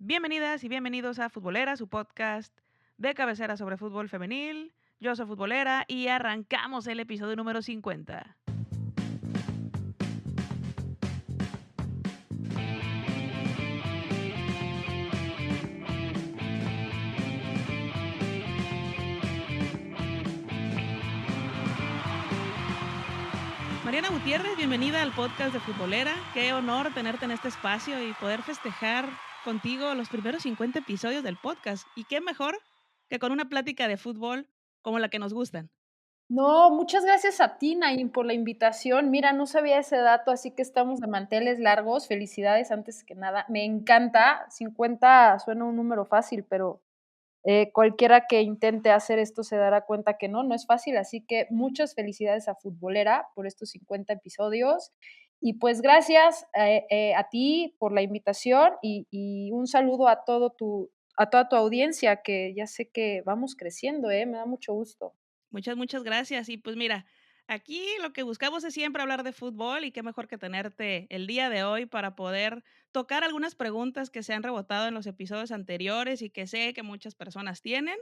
Bienvenidas y bienvenidos a Futbolera, su podcast de cabecera sobre fútbol femenil. Yo soy Futbolera y arrancamos el episodio número 50. Mariana Gutiérrez, bienvenida al podcast de Futbolera. Qué honor tenerte en este espacio y poder festejar contigo los primeros 50 episodios del podcast. Y qué mejor que con una plática de fútbol como la que nos gustan. No, muchas gracias a ti, Naim, por la invitación. Mira, no sabía ese dato, así que estamos de manteles largos. Felicidades antes que nada. Me encanta. 50 suena un número fácil, pero cualquiera que intente hacer esto se dará cuenta que no es fácil. Así que muchas felicidades a Futbolera por estos 50 episodios. Y pues gracias a ti por la invitación y un saludo a a toda tu audiencia, que ya sé que vamos creciendo, me da mucho gusto. Muchas gracias. Y pues mira, aquí lo que buscamos es siempre hablar de fútbol y qué mejor que tenerte el día de hoy para poder tocar algunas preguntas que se han rebotado en los episodios anteriores y que sé que muchas personas tienen,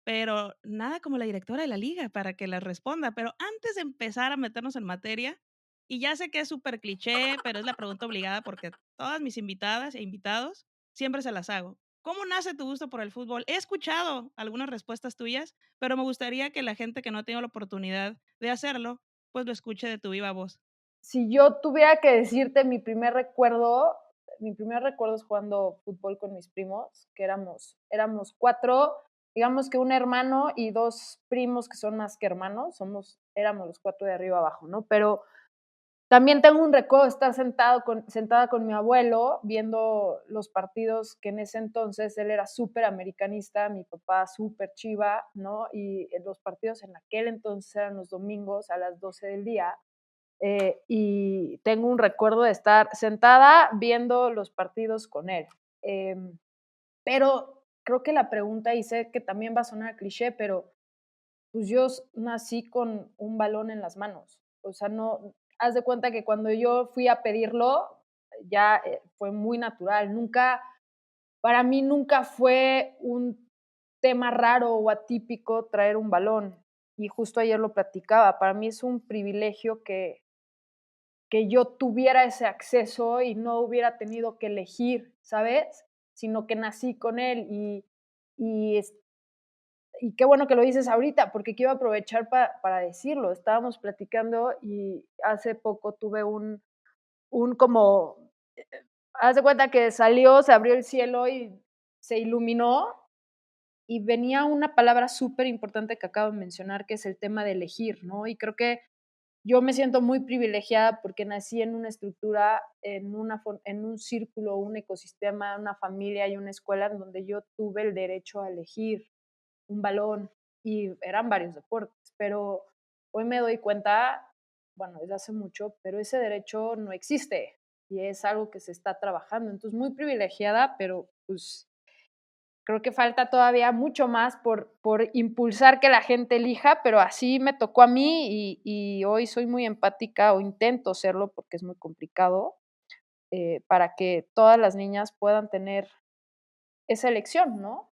pero nada como la directora de la liga para que las responda. Pero antes de empezar a meternos en materia, y ya sé que es súper cliché, pero es la pregunta obligada porque todas mis invitadas e invitados siempre se las hago. ¿Cómo nace tu gusto por el fútbol? He escuchado algunas respuestas tuyas, pero me gustaría que la gente que no ha tenido la oportunidad de hacerlo, pues lo escuche de tu viva voz. Si yo tuviera que decirte mi primer recuerdo es jugando fútbol con mis primos, que éramos 4, digamos que un hermano y 2 primos que son más que hermanos, éramos los 4 de arriba abajo, ¿no? Pero también tengo un recuerdo de estar sentada con mi abuelo viendo los partidos que en ese entonces él era súper americanista, mi papá súper chiva, ¿no? Y los partidos en aquel entonces eran los domingos a las 12 del día. Y tengo un recuerdo de estar sentada viendo los partidos con él. Em, pero creo que la pregunta, y sé que también va a sonar cliché, pero pues yo nací con un balón en las manos. O sea, no, haz de cuenta que cuando yo fui a pedirlo, ya fue muy natural. Para mí nunca fue un tema raro o atípico traer un balón. Y justo ayer lo platicaba. Para mí es un privilegio que yo tuviera ese acceso y no hubiera tenido que elegir, ¿sabes? Sino que nací con él y, es- y qué bueno que lo dices ahorita, porque quiero aprovechar para decirlo. Estábamos platicando y hace poco tuve un como, haz de cuenta que salió, se abrió el cielo y se iluminó y venía una palabra súper importante que acabo de mencionar, que es el tema de elegir, ¿no? Y creo que yo me siento muy privilegiada porque nací en una estructura, en un círculo, un ecosistema, una familia y una escuela en donde yo tuve el derecho a elegir un balón y eran varios deportes, pero hoy me doy cuenta, bueno, desde hace mucho, pero ese derecho no existe y es algo que se está trabajando. Entonces, muy privilegiada, pero pues creo que falta todavía mucho más por impulsar que la gente elija, pero así me tocó a mí y hoy soy muy empática o intento serlo porque es muy complicado para que todas las niñas puedan tener esa elección, ¿no?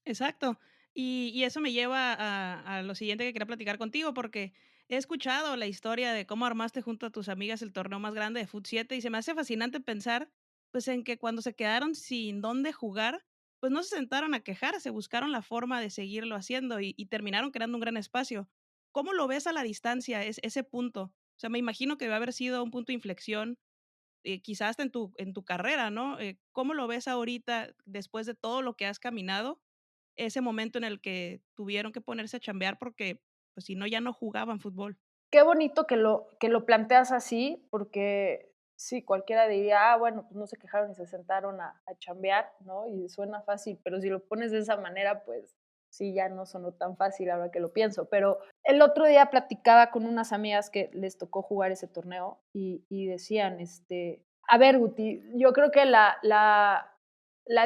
Exacto. Y eso me lleva a lo siguiente que quería platicar contigo, porque he escuchado la historia de cómo armaste junto a tus amigas el torneo más grande de Fut 7 y se me hace fascinante pensar, pues, en que cuando se quedaron sin dónde jugar, pues no se sentaron a quejarse, buscaron la forma de seguirlo haciendo y terminaron creando un gran espacio. ¿Cómo lo ves a la distancia, ese punto? O sea, me imagino que va a haber sido un punto de inflexión, quizás hasta en tu carrera, ¿no? ¿Cómo lo ves ahorita después de todo lo que has caminado? Ese momento en el que tuvieron que ponerse a chambear porque, pues, si no, ya no jugaban fútbol. Qué bonito que lo planteas así, porque sí, cualquiera diría, ah, bueno, pues no se quejaron y se sentaron a chambear, ¿no? Y suena fácil, pero si lo pones de esa manera, pues sí, ya no sonó tan fácil ahora que lo pienso. Pero el otro día platicaba con unas amigas que les tocó jugar ese torneo y decían, a ver, Guti, yo creo que la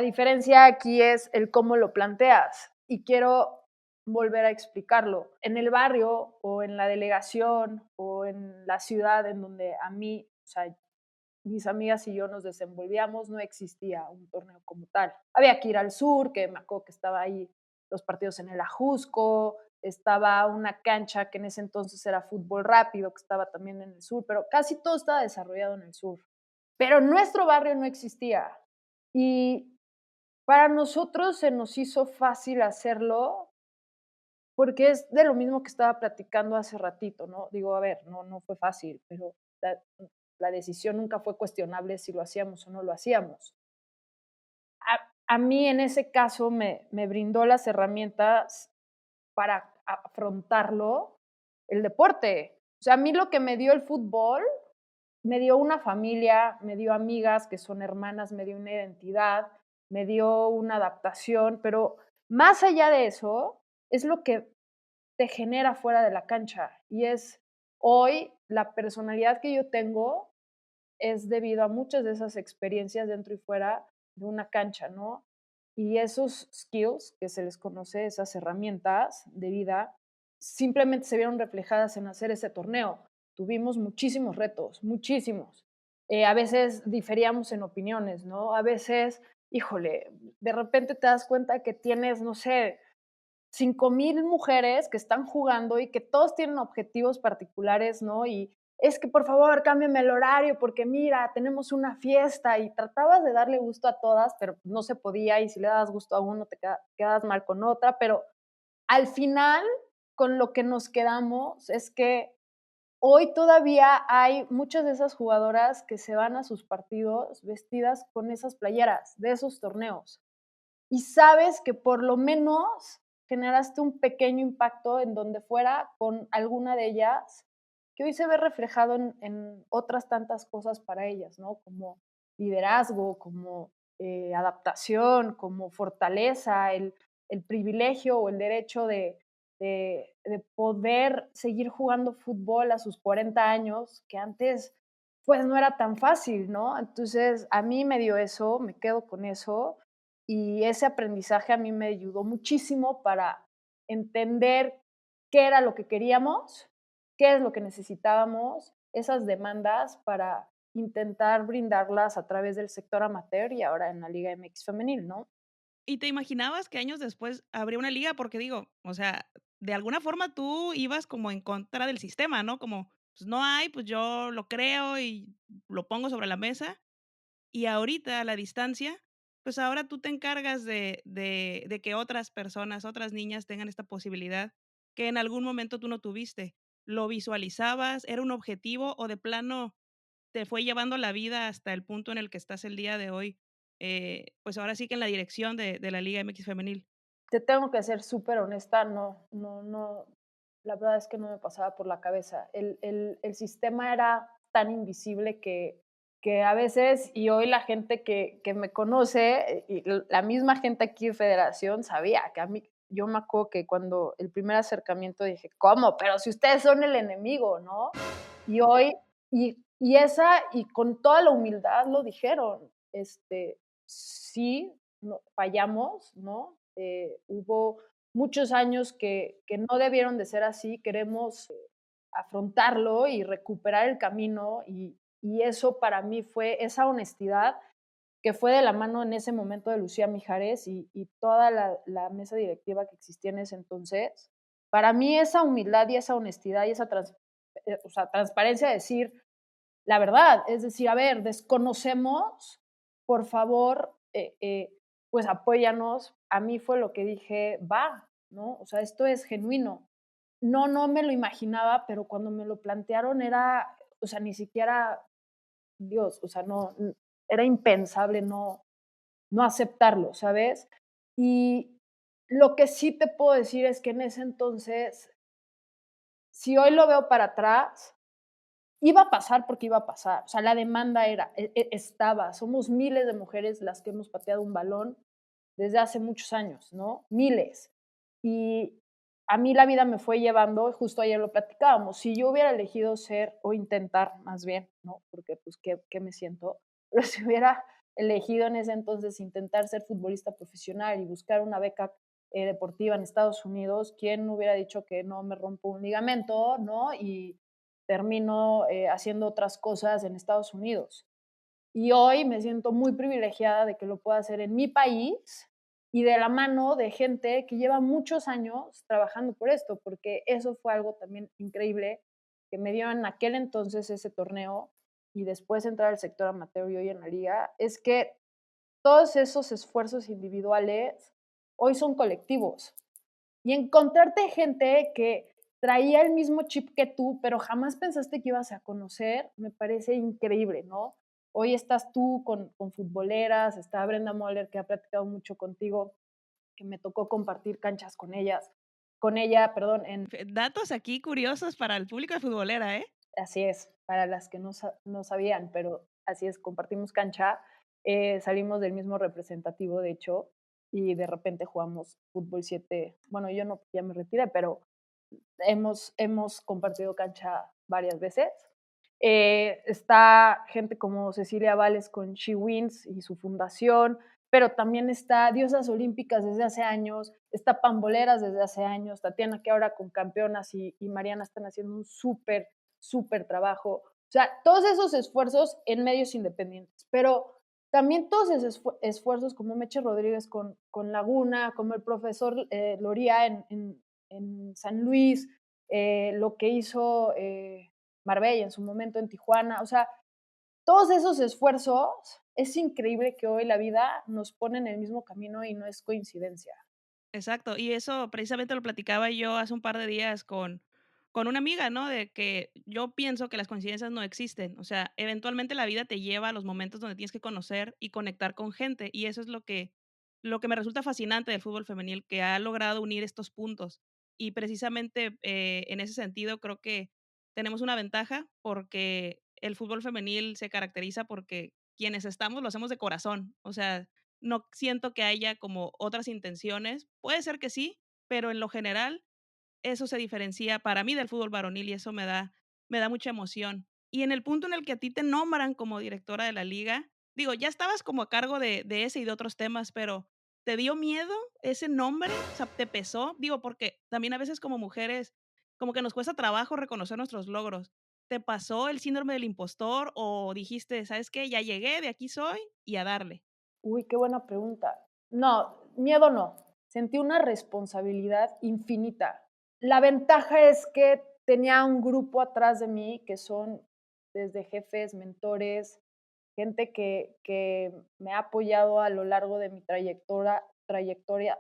diferencia aquí es el cómo lo planteas. Y quiero volver a explicarlo. En el barrio o en la delegación o en la ciudad en donde a mí, o sea, mis amigas y yo nos desenvolvíamos, no existía un torneo como tal. Había que ir al sur, que me acuerdo que estaba ahí los partidos en el Ajusco, estaba una cancha que en ese entonces era fútbol rápido, que estaba también en el sur, pero casi todo estaba desarrollado en el sur. Pero en nuestro barrio no existía. Y para nosotros se nos hizo fácil hacerlo porque es de lo mismo que estaba platicando hace ratito, ¿no? Digo, a ver, no fue fácil, pero la, la decisión nunca fue cuestionable si lo hacíamos o no lo hacíamos. A mí en ese caso me brindó las herramientas para afrontarlo el deporte. O sea, a mí lo que me dio el fútbol, me dio una familia, me dio amigas que son hermanas, me dio una identidad, me dio una adaptación, pero más allá de eso, es lo que te genera fuera de la cancha. Y es hoy la personalidad que yo tengo es debido a muchas de esas experiencias dentro y fuera de una cancha, ¿no? Y esos skills que se les conoce, esas herramientas de vida, simplemente se vieron reflejadas en hacer ese torneo. Tuvimos muchísimos retos, muchísimos. A veces diferíamos en opiniones, ¿no? A veces, híjole, de repente te das cuenta que tienes, no sé, 5,000 mujeres que están jugando y que todos tienen objetivos particulares, ¿no? Y es que por favor cámbiame el horario porque mira, tenemos una fiesta y tratabas de darle gusto a todas, pero no se podía y si le das gusto a uno te quedas mal con otra, pero al final con lo que nos quedamos es que hoy todavía hay muchas de esas jugadoras que se van a sus partidos vestidas con esas playeras de esos torneos y sabes que por lo menos generaste un pequeño impacto en donde fuera con alguna de ellas, que hoy se ve reflejado en otras tantas cosas para ellas, ¿no? Como liderazgo, como adaptación, como fortaleza, el privilegio o el derecho de poder seguir jugando fútbol a sus 40 años, que antes pues no era tan fácil, ¿no? Entonces a mí me dio eso, me quedo con eso y ese aprendizaje a mí me ayudó muchísimo para entender qué era lo que queríamos, qué es lo que necesitábamos, esas demandas para intentar brindarlas a través del sector amateur y ahora en la Liga MX femenil, ¿no? ¿Y te imaginabas que años después habría una liga? Porque digo, o sea, de alguna forma tú ibas como en contra del sistema, ¿no? Como, pues no hay, pues yo lo creo y lo pongo sobre la mesa. Y ahorita a la distancia, pues ahora tú te encargas de que otras personas, otras niñas tengan esta posibilidad que en algún momento tú no tuviste. ¿Lo visualizabas? ¿Era un objetivo o de plano te fue llevando la vida hasta el punto en el que estás el día de hoy? Pues ahora sí que en la dirección de la Liga MX femenil. Te tengo que ser súper honesta, no, la verdad es que no me pasaba por la cabeza. El sistema era tan invisible que a veces, y hoy la gente que me conoce, y la misma gente aquí en Federación sabía que a mí, yo me acuerdo que cuando el primer acercamiento dije, ¿cómo? Pero si ustedes son el enemigo, ¿no? Y hoy, y con toda la humildad lo dijeron, sí, no, fallamos, ¿no? Hubo muchos años que no debieron de ser así, queremos afrontarlo y recuperar el camino y eso para mí fue esa honestidad que fue de la mano en ese momento de Lucía Mijares y toda la mesa directiva que existía en ese entonces. Para mí esa humildad y esa honestidad y esa o sea, transparencia de decir la verdad, es decir, a ver, desconocemos, por favor, pues apóyanos. A mí fue lo que dije, va, ¿no? O sea, esto es genuino. No me lo imaginaba, pero cuando me lo plantearon era, o sea, ni siquiera, Dios, o sea, no, era impensable no aceptarlo, ¿sabes? Y lo que sí te puedo decir es que en ese entonces, si hoy lo veo para atrás, iba a pasar porque iba a pasar, o sea, la demanda era, estaba, somos miles de mujeres las que hemos pateado un balón desde hace muchos años, ¿no? Miles. Y a mí la vida me fue llevando, justo ayer lo platicábamos, si yo hubiera elegido ser, o intentar más bien, ¿no? Porque pues, ¿qué me siento? Pero si hubiera elegido en ese entonces intentar ser futbolista profesional y buscar una beca deportiva en Estados Unidos, ¿quién hubiera dicho que no me rompo un ligamento, ¿no? Y termino haciendo otras cosas en Estados Unidos. Y hoy me siento muy privilegiada de que lo pueda hacer en mi país y de la mano de gente que lleva muchos años trabajando por esto, porque eso fue algo también increíble que me dio en aquel entonces ese torneo y después entrar al sector amateur y hoy en la liga, es que todos esos esfuerzos individuales hoy son colectivos. Y encontrarte gente que traía el mismo chip que tú, pero jamás pensaste que ibas a conocer, me parece increíble, ¿no? Hoy estás tú con futboleras, está Brenda Moller, que ha platicado mucho contigo, que me tocó compartir canchas con ella, perdón, en Datos aquí curiosos para el público de futbolera, ¿eh? así es, para las que no sabían, pero así es, compartimos cancha, salimos del mismo representativo, de hecho, y de repente jugamos fútbol 7. Bueno, yo no, ya me retiré, pero hemos compartido cancha varias veces. Está gente como Cecilia Vales con She Wins y su fundación, pero también está Diosas Olímpicas desde hace años, está Pamboleras desde hace años, Tatiana que ahora con Campeonas y Mariana están haciendo un súper, súper trabajo. O sea, todos esos esfuerzos en medios independientes, pero también todos esos esfuerzos como Meche Rodríguez con Laguna, como el profesor Loría en San Luis, lo que hizo Marbella en su momento en Tijuana, o sea, todos esos esfuerzos, es increíble que hoy la vida nos pone en el mismo camino y no es coincidencia. Exacto, y eso precisamente lo platicaba yo hace un par de días con una amiga, ¿no? De que yo pienso que las coincidencias no existen, o sea, eventualmente la vida te lleva a los momentos donde tienes que conocer y conectar con gente, y eso es lo que me resulta fascinante del fútbol femenil, que ha logrado unir estos puntos. Y precisamente en ese sentido creo que tenemos una ventaja porque el fútbol femenil se caracteriza porque quienes estamos lo hacemos de corazón, o sea, no siento que haya como otras intenciones. Puede ser que sí, pero en lo general eso se diferencia para mí del fútbol varonil y eso me da mucha emoción. Y en el punto en el que a ti te nombran como directora de la liga, digo, ya estabas como a cargo de ese y de otros temas, pero ¿te dio miedo ese nombre? O sea, ¿te pesó? Digo, porque también a veces como mujeres, como que nos cuesta trabajo reconocer nuestros logros. ¿Te pasó el síndrome del impostor o dijiste, sabes qué, ya llegué, de aquí soy y a darle? Uy, qué buena pregunta. No, miedo no. Sentí una responsabilidad infinita. La ventaja es que tenía un grupo atrás de mí que son desde jefes, mentores, gente que me ha apoyado a lo largo de mi trayectoria,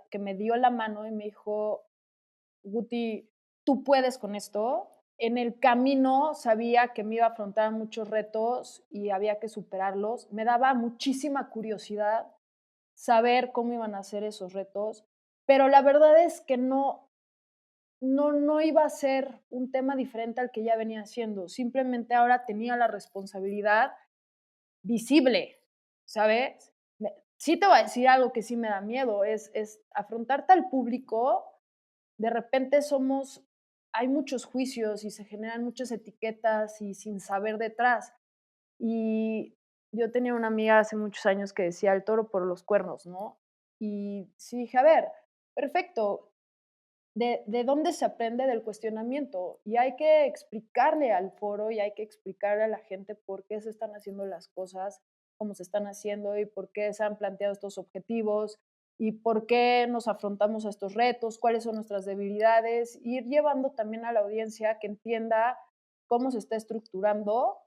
que me dio la mano y me dijo, Guti, tú puedes con esto. En el camino sabía que me iba a afrontar a muchos retos y había que superarlos. Me daba muchísima curiosidad saber cómo iban a ser esos retos, pero la verdad es que no iba a ser un tema diferente al que ya venía haciendo. Simplemente ahora tenía la responsabilidad visible, ¿sabes? Sí te voy a decir algo que sí me da miedo, es afrontarte al público. De repente hay muchos juicios y se generan muchas etiquetas y sin saber detrás. Y yo tenía una amiga hace muchos años que decía el toro por los cuernos, ¿no? Y sí dije, a ver, perfecto, ¿de dónde se aprende del cuestionamiento? Y hay que explicarle al foro y hay que explicarle a la gente por qué se están haciendo las cosas, cómo se están haciendo y por qué se han planteado estos objetivos y por qué nos afrontamos a estos retos, cuáles son nuestras debilidades, ir llevando también a la audiencia que entienda cómo se está estructurando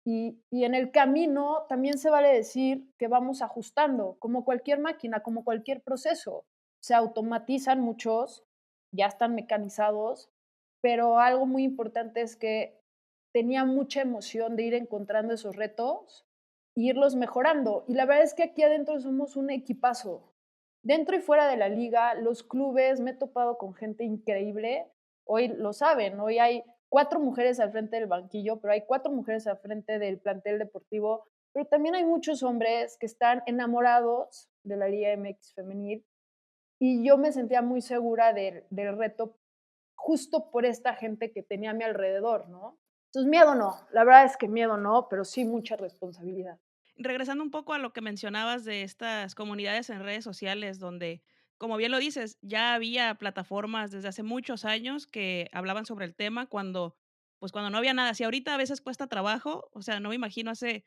y en el camino también se vale decir que vamos ajustando, como cualquier máquina, como cualquier proceso. Se automatizan muchos, ya están mecanizados, pero algo muy importante es que tenía mucha emoción de ir encontrando esos retos e irlos mejorando. Y la verdad es que aquí adentro somos un equipazo. Dentro y fuera de la liga, los clubes, me he topado con gente increíble. Hoy lo saben, hoy hay 4 mujeres al frente del banquillo, pero hay 4 mujeres al frente del plantel deportivo, pero también hay muchos hombres que están enamorados de la Liga MX femenil y yo me sentía muy segura del reto justo por esta gente que tenía a mi alrededor, ¿no? Entonces, miedo no, la verdad es que miedo no, pero sí mucha responsabilidad. Regresando un poco a lo que mencionabas de estas comunidades en redes sociales, donde, como bien lo dices, ya había plataformas desde hace muchos años que hablaban sobre el tema cuando, pues cuando no había nada. Si ahorita a veces cuesta trabajo, o sea, no me imagino hace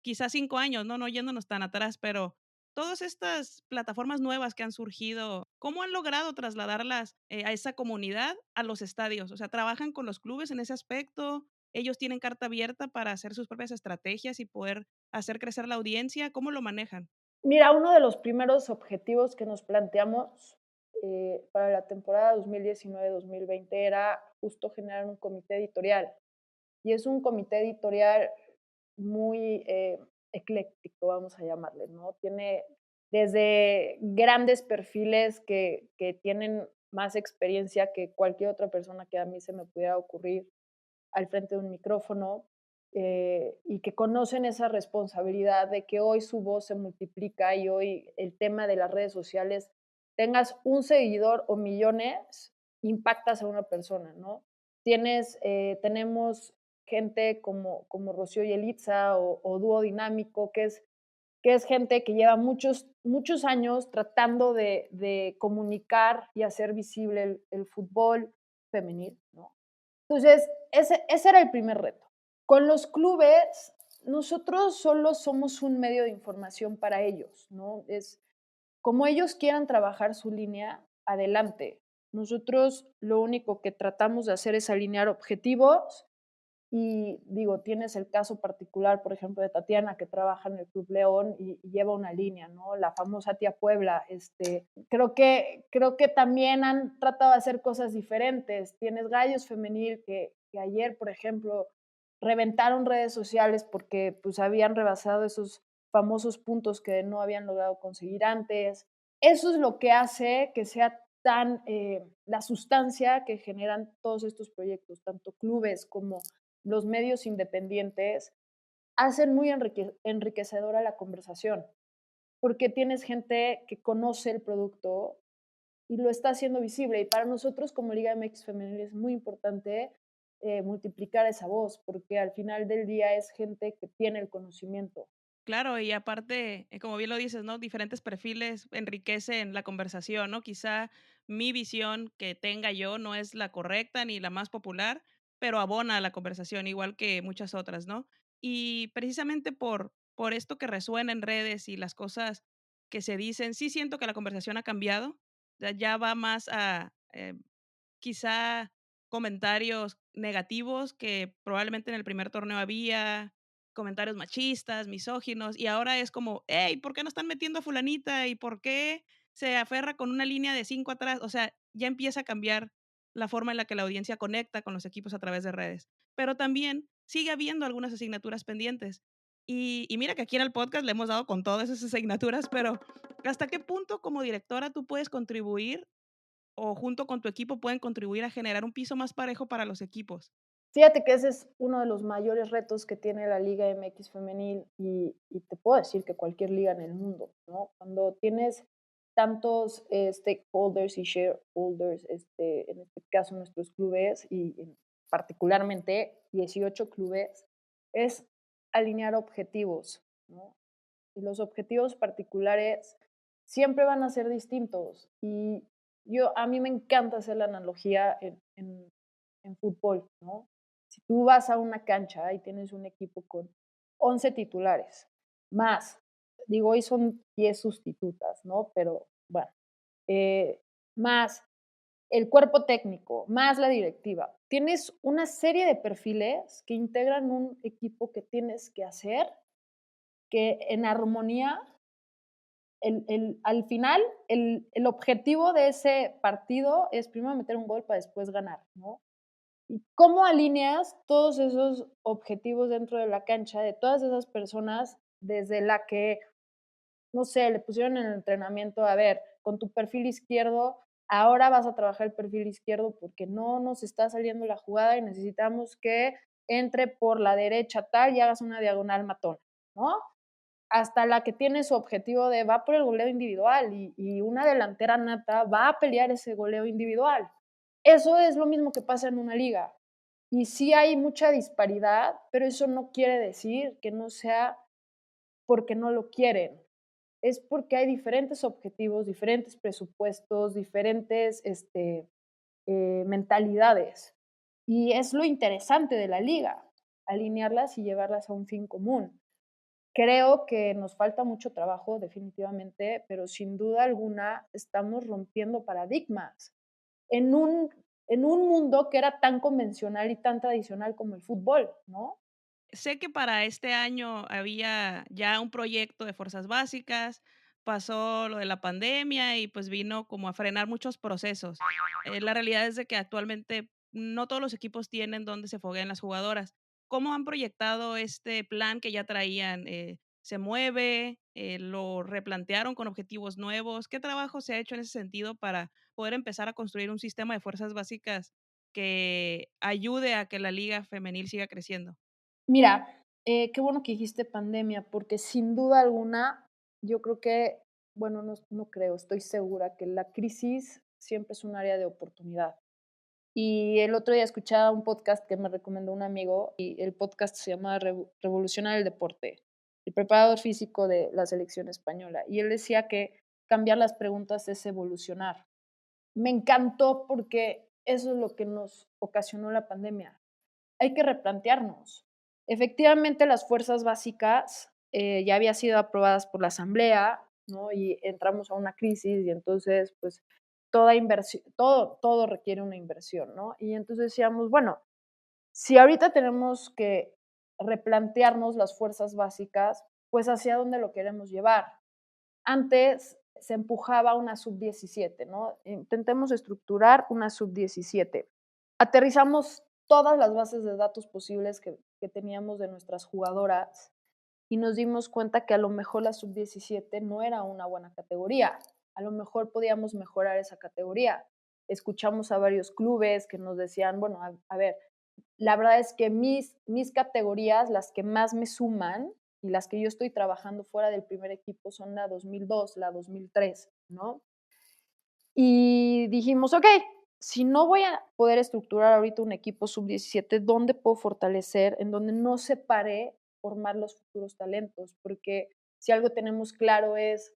quizás 5 años, ¿no? No yéndonos tan atrás, pero todas estas plataformas nuevas que han surgido, ¿cómo han logrado trasladarlas, a esa comunidad a los estadios? O sea, ¿trabajan con los clubes en ese aspecto? ¿Ellos tienen carta abierta para hacer sus propias estrategias y poder hacer crecer la audiencia? ¿Cómo lo manejan? Mira, uno de los primeros objetivos que nos planteamos, para la temporada 2019-2020 era justo generar un comité editorial. Y es un comité editorial muy, ecléctico, vamos a llamarle, ¿no? Tiene desde grandes perfiles que tienen más experiencia que cualquier otra persona que a mí se me pudiera ocurrir al frente de un micrófono, y que conocen esa responsabilidad de que hoy su voz se multiplica y hoy el tema de las redes sociales, tengas un seguidor o millones, impactas a una persona, ¿no? Tenemos gente como Rocío y Elitza o Dúo Dinámico, que es gente que lleva muchos años tratando de comunicar y hacer visible el fútbol femenil, ¿no? Entonces, ese era el primer reto. Con los clubes, nosotros solo somos un medio de información para ellos, ¿no? Es como ellos quieran trabajar su línea, adelante. Nosotros lo único que tratamos de hacer es alinear objetivos y digo, tienes el caso particular, por ejemplo, de Tatiana, que trabaja en el Club León y lleva una línea, ¿no? La famosa tía Puebla. Creo que también han tratado de hacer cosas diferentes. Tienes Gallos Femenil, que ayer, por ejemplo, reventaron redes sociales porque pues habían rebasado esos famosos puntos que no habían logrado conseguir antes. Eso es lo que hace que sea tan la sustancia que generan todos estos proyectos, tanto clubes como los medios independientes, hacen muy enriquecedora la conversación, porque tienes gente que conoce el producto y lo está haciendo visible. Y para nosotros como Liga MX Femenil es muy importante multiplicar esa voz, porque al final del día es gente que tiene el conocimiento. Claro, y aparte, como bien lo dices, ¿no? Diferentes perfiles enriquecen la conversación, ¿no? Quizá mi visión que tenga yo no es la correcta ni la más popular, pero abona a la conversación, igual que muchas otras, ¿no? Y precisamente por esto que resuena en redes y las cosas que se dicen, sí siento que la conversación ha cambiado, ya va más a quizá comentarios negativos que probablemente en el primer torneo había, comentarios machistas, misóginos, y ahora es como, hey, ¿por qué no están metiendo a fulanita? ¿Y por qué se aferra con una línea de 5 atrás? O sea, ya empieza a cambiar la forma en la que la audiencia conecta con los equipos a través de redes. Pero también sigue habiendo algunas asignaturas pendientes. Y mira que aquí en el podcast le hemos dado con todas esas asignaturas, pero ¿hasta qué punto como directora tú puedes contribuir o junto con tu equipo pueden contribuir a generar un piso más parejo para los equipos? Fíjate que ese es uno de los mayores retos que tiene la Liga MX femenil y te puedo decir que cualquier liga en el mundo, ¿no? Cuando tienes tantos stakeholders y shareholders, en este caso nuestros clubes y particularmente 18 clubes, es alinear objetivos, ¿no? Y los objetivos particulares siempre van a ser distintos. Y a mí me encanta hacer la analogía en fútbol, ¿no? Si tú vas a una cancha y tienes un equipo con 11 titulares, más, digo, hoy son 10 sustitutas, ¿no? Pero bueno, eh, más el cuerpo técnico, más la directiva. Tienes una serie de perfiles que integran un equipo que tienes que hacer que en armonía al final, el objetivo de ese partido es primero meter un gol para después ganar, ¿no? ¿Y cómo alineas todos esos objetivos dentro de la cancha de todas esas personas desde la que, no sé, le pusieron en el entrenamiento, a ver, con tu perfil izquierdo, ahora vas a trabajar el perfil izquierdo porque no nos está saliendo la jugada y necesitamos que entre por la derecha tal y hagas una diagonal matona, ¿no? Hasta la que tiene su objetivo de va por el goleo individual y una delantera nata va a pelear ese goleo individual. Eso es lo mismo que pasa en una liga. Y sí hay mucha disparidad, pero eso no quiere decir que no sea porque no lo quieren. Es porque hay diferentes objetivos, diferentes presupuestos, diferentes mentalidades. Y es lo interesante de la liga, alinearlas y llevarlas a un fin común Creo que nos falta mucho trabajo, definitivamente, pero sin duda alguna estamos rompiendo paradigmas en un mundo que era tan convencional y tan tradicional como el fútbol, ¿no? Sé que para este año había ya un proyecto de fuerzas básicas, pasó lo de la pandemia y pues vino como a frenar muchos procesos. La realidad es de que actualmente no todos los equipos tienen donde se fogueen las jugadoras. ¿Cómo han proyectado este plan que ya traían? ¿Se mueve? ¿Lo replantearon con objetivos nuevos? ¿Qué trabajo se ha hecho en ese sentido para poder empezar a construir un sistema de fuerzas básicas que ayude a que la liga femenil siga creciendo? Mira, qué bueno que dijiste pandemia, porque sin duda alguna, yo creo que, bueno, no creo, estoy segura que la crisis siempre es un área de oportunidad. Y el otro día escuchaba un podcast que me recomendó un amigo y el podcast se llama Revolucionar el Deporte, el preparador físico de la selección española. Y él decía que cambiar las preguntas es evolucionar. Me encantó porque eso es lo que nos ocasionó la pandemia. Hay que replantearnos. Efectivamente, las fuerzas básicas ya habían sido aprobadas por la Asamblea, ¿no? Y entramos a una crisis y entonces, pues, toda inversión, todo requiere una inversión, ¿no? Y entonces decíamos, bueno, si ahorita tenemos que replantearnos las fuerzas básicas, pues hacia dónde lo queremos llevar. Antes se empujaba una sub-17, ¿no? Intentemos estructurar una sub-17. Aterrizamos todas las bases de datos posibles que teníamos de nuestras jugadoras y nos dimos cuenta que a lo mejor la sub-17 no era una buena categoría. A lo mejor podíamos mejorar esa categoría. Escuchamos a varios clubes que nos decían, bueno, a ver, la verdad es que mis categorías, las que más me suman y las que yo estoy trabajando fuera del primer equipo son la 2002, la 2003, ¿no? Y dijimos, ok, si no voy a poder estructurar ahorita un equipo sub-17, ¿dónde puedo fortalecer? En donde no se pare formar los futuros talentos, porque si algo tenemos claro es,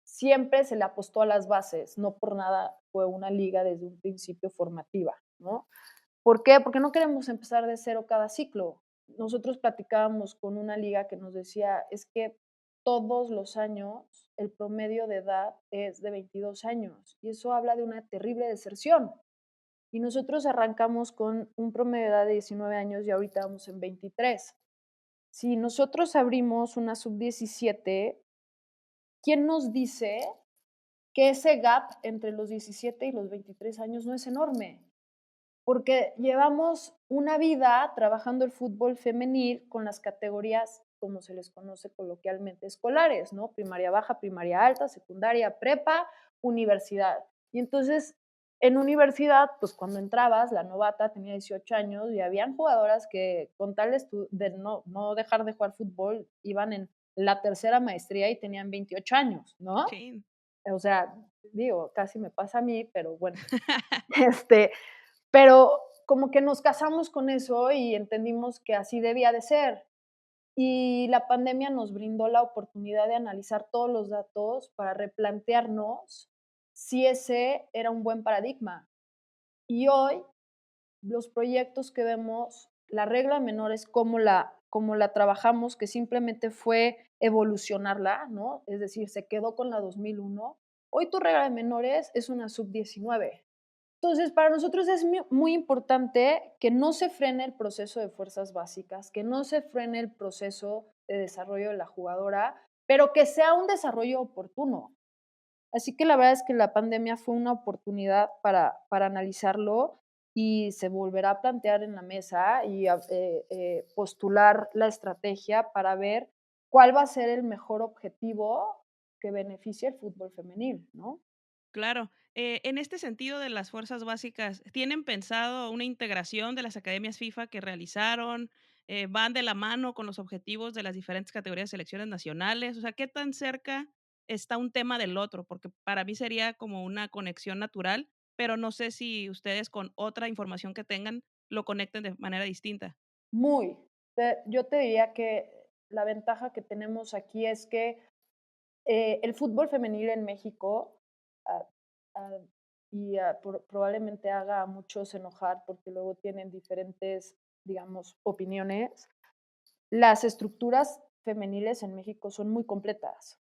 siempre se le apostó a las bases, no por nada fue una liga desde un principio formativa, ¿no? ¿Por qué? Porque no queremos empezar de cero cada ciclo. Nosotros platicábamos con una liga que nos decía, es que todos los años el promedio de edad es de 22 años y eso habla de una terrible deserción. Y nosotros arrancamos con un promedio de edad de 19 años y ahorita vamos en 23. Si nosotros abrimos una sub-17, ¿quién nos dice que ese gap entre los 17 y los 23 años no es enorme? Porque llevamos una vida trabajando el fútbol femenil con las categorías, como se les conoce coloquialmente, escolares, ¿no? Primaria baja, primaria alta, secundaria, prepa, universidad. Y entonces, en universidad, pues cuando entrabas, la novata tenía 18 años y habían jugadoras que con tal de no dejar de jugar fútbol, iban en la tercera maestría y tenían 28 años, ¿no? Sí. O sea, digo, casi me pasa a mí, pero bueno, este, pero como que nos casamos con eso y entendimos que así debía de ser. Y la pandemia nos brindó la oportunidad de analizar todos los datos para replantearnos si ese era un buen paradigma. Y hoy los proyectos que vemos, la regla menor es cómo la trabajamos, que simplemente fue evolucionarla, ¿no? Es decir, se quedó con la 2001. Hoy tu regla de menores es una sub-19. Entonces, para nosotros es muy importante que no se frene el proceso de fuerzas básicas, que no se frene el proceso de desarrollo de la jugadora, pero que sea un desarrollo oportuno. Así que la verdad es que la pandemia fue una oportunidad para analizarlo y se volverá a plantear en la mesa y postular la estrategia para ver cuál va a ser el mejor objetivo que beneficie al fútbol femenil, ¿no? Claro. En este sentido de las fuerzas básicas, ¿tienen pensado una integración de las academias FIFA que realizaron? ¿Van de la mano con los objetivos de las diferentes categorías de selecciones nacionales? O sea, ¿qué tan cerca está un tema del otro? Porque para mí sería como una conexión natural, pero no sé si ustedes con otra información que tengan lo conecten de manera distinta. Muy. Yo te diría que la ventaja que tenemos aquí es que el fútbol femenil en México, ah, ah, y probablemente haga a muchos enojar porque luego tienen diferentes, digamos, opiniones. Las estructuras femeniles en México son muy completas.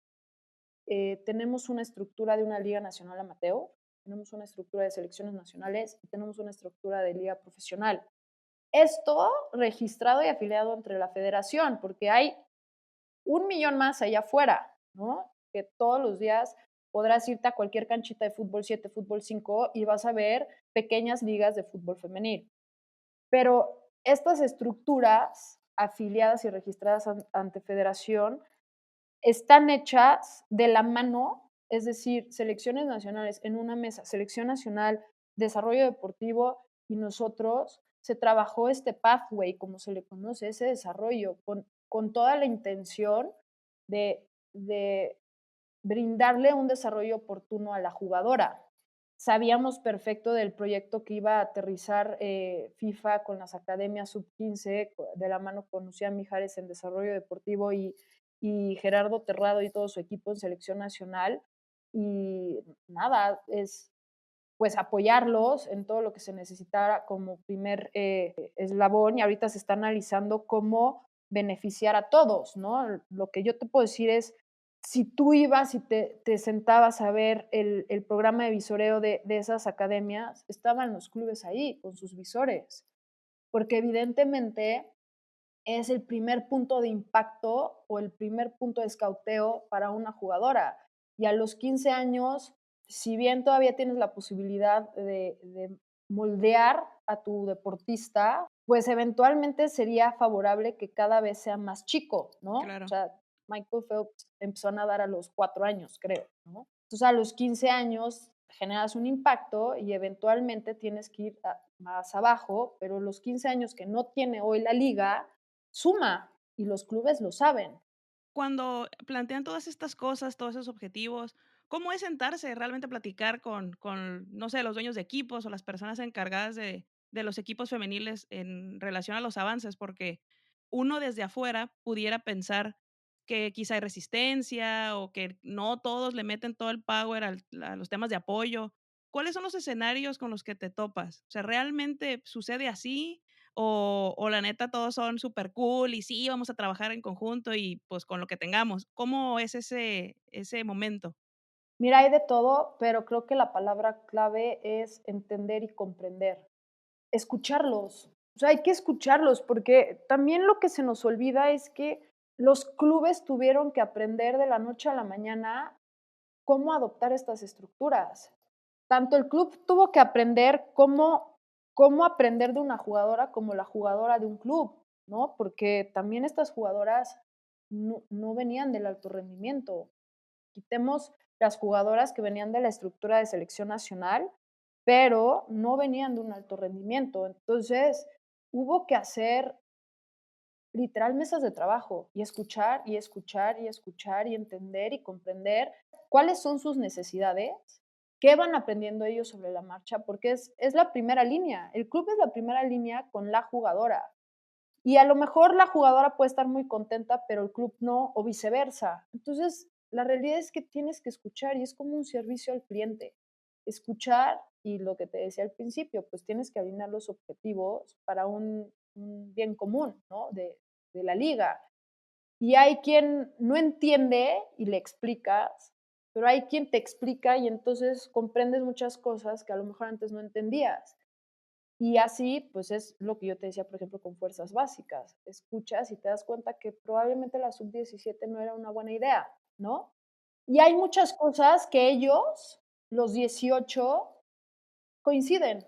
Tenemos una estructura de una liga nacional amateur, tenemos una estructura de selecciones nacionales y tenemos una estructura de liga profesional. Esto registrado y afiliado entre la federación, porque hay 1 millón más allá afuera, ¿no? Que todos los días podrás irte a cualquier canchita de fútbol 7, fútbol 5 y vas a ver pequeñas ligas de fútbol femenil. Pero estas estructuras afiliadas y registradas ante federación están hechas de la mano, es decir, selecciones nacionales en una mesa, selección nacional, desarrollo deportivo y nosotros, se trabajó este pathway, como se le conoce, ese desarrollo, con toda la intención de brindarle un desarrollo oportuno a la jugadora. Sabíamos perfecto del proyecto que iba a aterrizar FIFA con las academias sub-15, de la mano con Lucía Mijares en desarrollo deportivo y Gerardo Terrado y todo su equipo en selección nacional. Y nada, es pues apoyarlos en todo lo que se necesitara como primer eslabón y ahorita se está analizando cómo beneficiar a todos, ¿no? Lo que yo te puedo decir es, si tú ibas y te sentabas a ver el programa de visoreo de esas academias, estaban los clubes ahí con sus visores, porque evidentemente es el primer punto de impacto o el primer punto de escauteo para una jugadora. Y a los 15 años, si bien todavía tienes la posibilidad de moldear a tu deportista, pues eventualmente sería favorable que cada vez sea más chico, ¿no? O Claro. sea, Michael Phelps empezó a nadar a los 4 años, creo, ¿no? Entonces a los 15 años generas un impacto y eventualmente tienes que ir más abajo, pero los 15 años que no tiene hoy la liga, suma y los clubes lo saben. Cuando plantean todas estas cosas, todos esos objetivos, ¿cómo es sentarse realmente a platicar con, no sé, los dueños de equipos o las personas encargadas de los equipos femeniles en relación a los avances? Porque uno desde afuera pudiera pensar que quizá hay resistencia o que no todos le meten todo el power a los temas de apoyo. ¿Cuáles son los escenarios con los que te topas? O sea, ¿realmente sucede así? O la neta todos son súper cool y sí, vamos a trabajar en conjunto y, pues, con lo que tengamos. ¿Cómo es ese momento? Mira, hay de todo, pero creo que la palabra clave es entender y comprender. Escucharlos. O sea, hay que escucharlos, porque también lo que se nos olvida es que los clubes tuvieron que aprender de la noche a la mañana cómo adoptar estas estructuras. Tanto el club tuvo que aprender cómo aprender de una jugadora como la jugadora de un club, ¿no? Porque también estas jugadoras no venían del alto rendimiento. Quitemos las jugadoras que venían de la estructura de selección nacional, pero no venían de un alto rendimiento. Entonces, hubo que hacer literal mesas de trabajo y escuchar y escuchar y escuchar y entender y comprender cuáles son sus necesidades, qué van aprendiendo ellos sobre la marcha, porque es la primera línea. El club es la primera línea con la jugadora. Y a lo mejor la jugadora puede estar muy contenta, pero el club no, o viceversa. Entonces, la realidad es que tienes que escuchar y es como un servicio al cliente. Escuchar y lo que te decía al principio, pues tienes que alinear los objetivos para un bien común, ¿no? De la liga. Y hay quien no entiende y le explicas, pero hay quien te explica y entonces comprendes muchas cosas que a lo mejor antes no entendías. Y así, pues es lo que yo te decía, por ejemplo, con fuerzas básicas. Escuchas y te das cuenta que probablemente la sub-17 no era una buena idea, ¿no? Y hay muchas cosas que ellos, los 18, coinciden.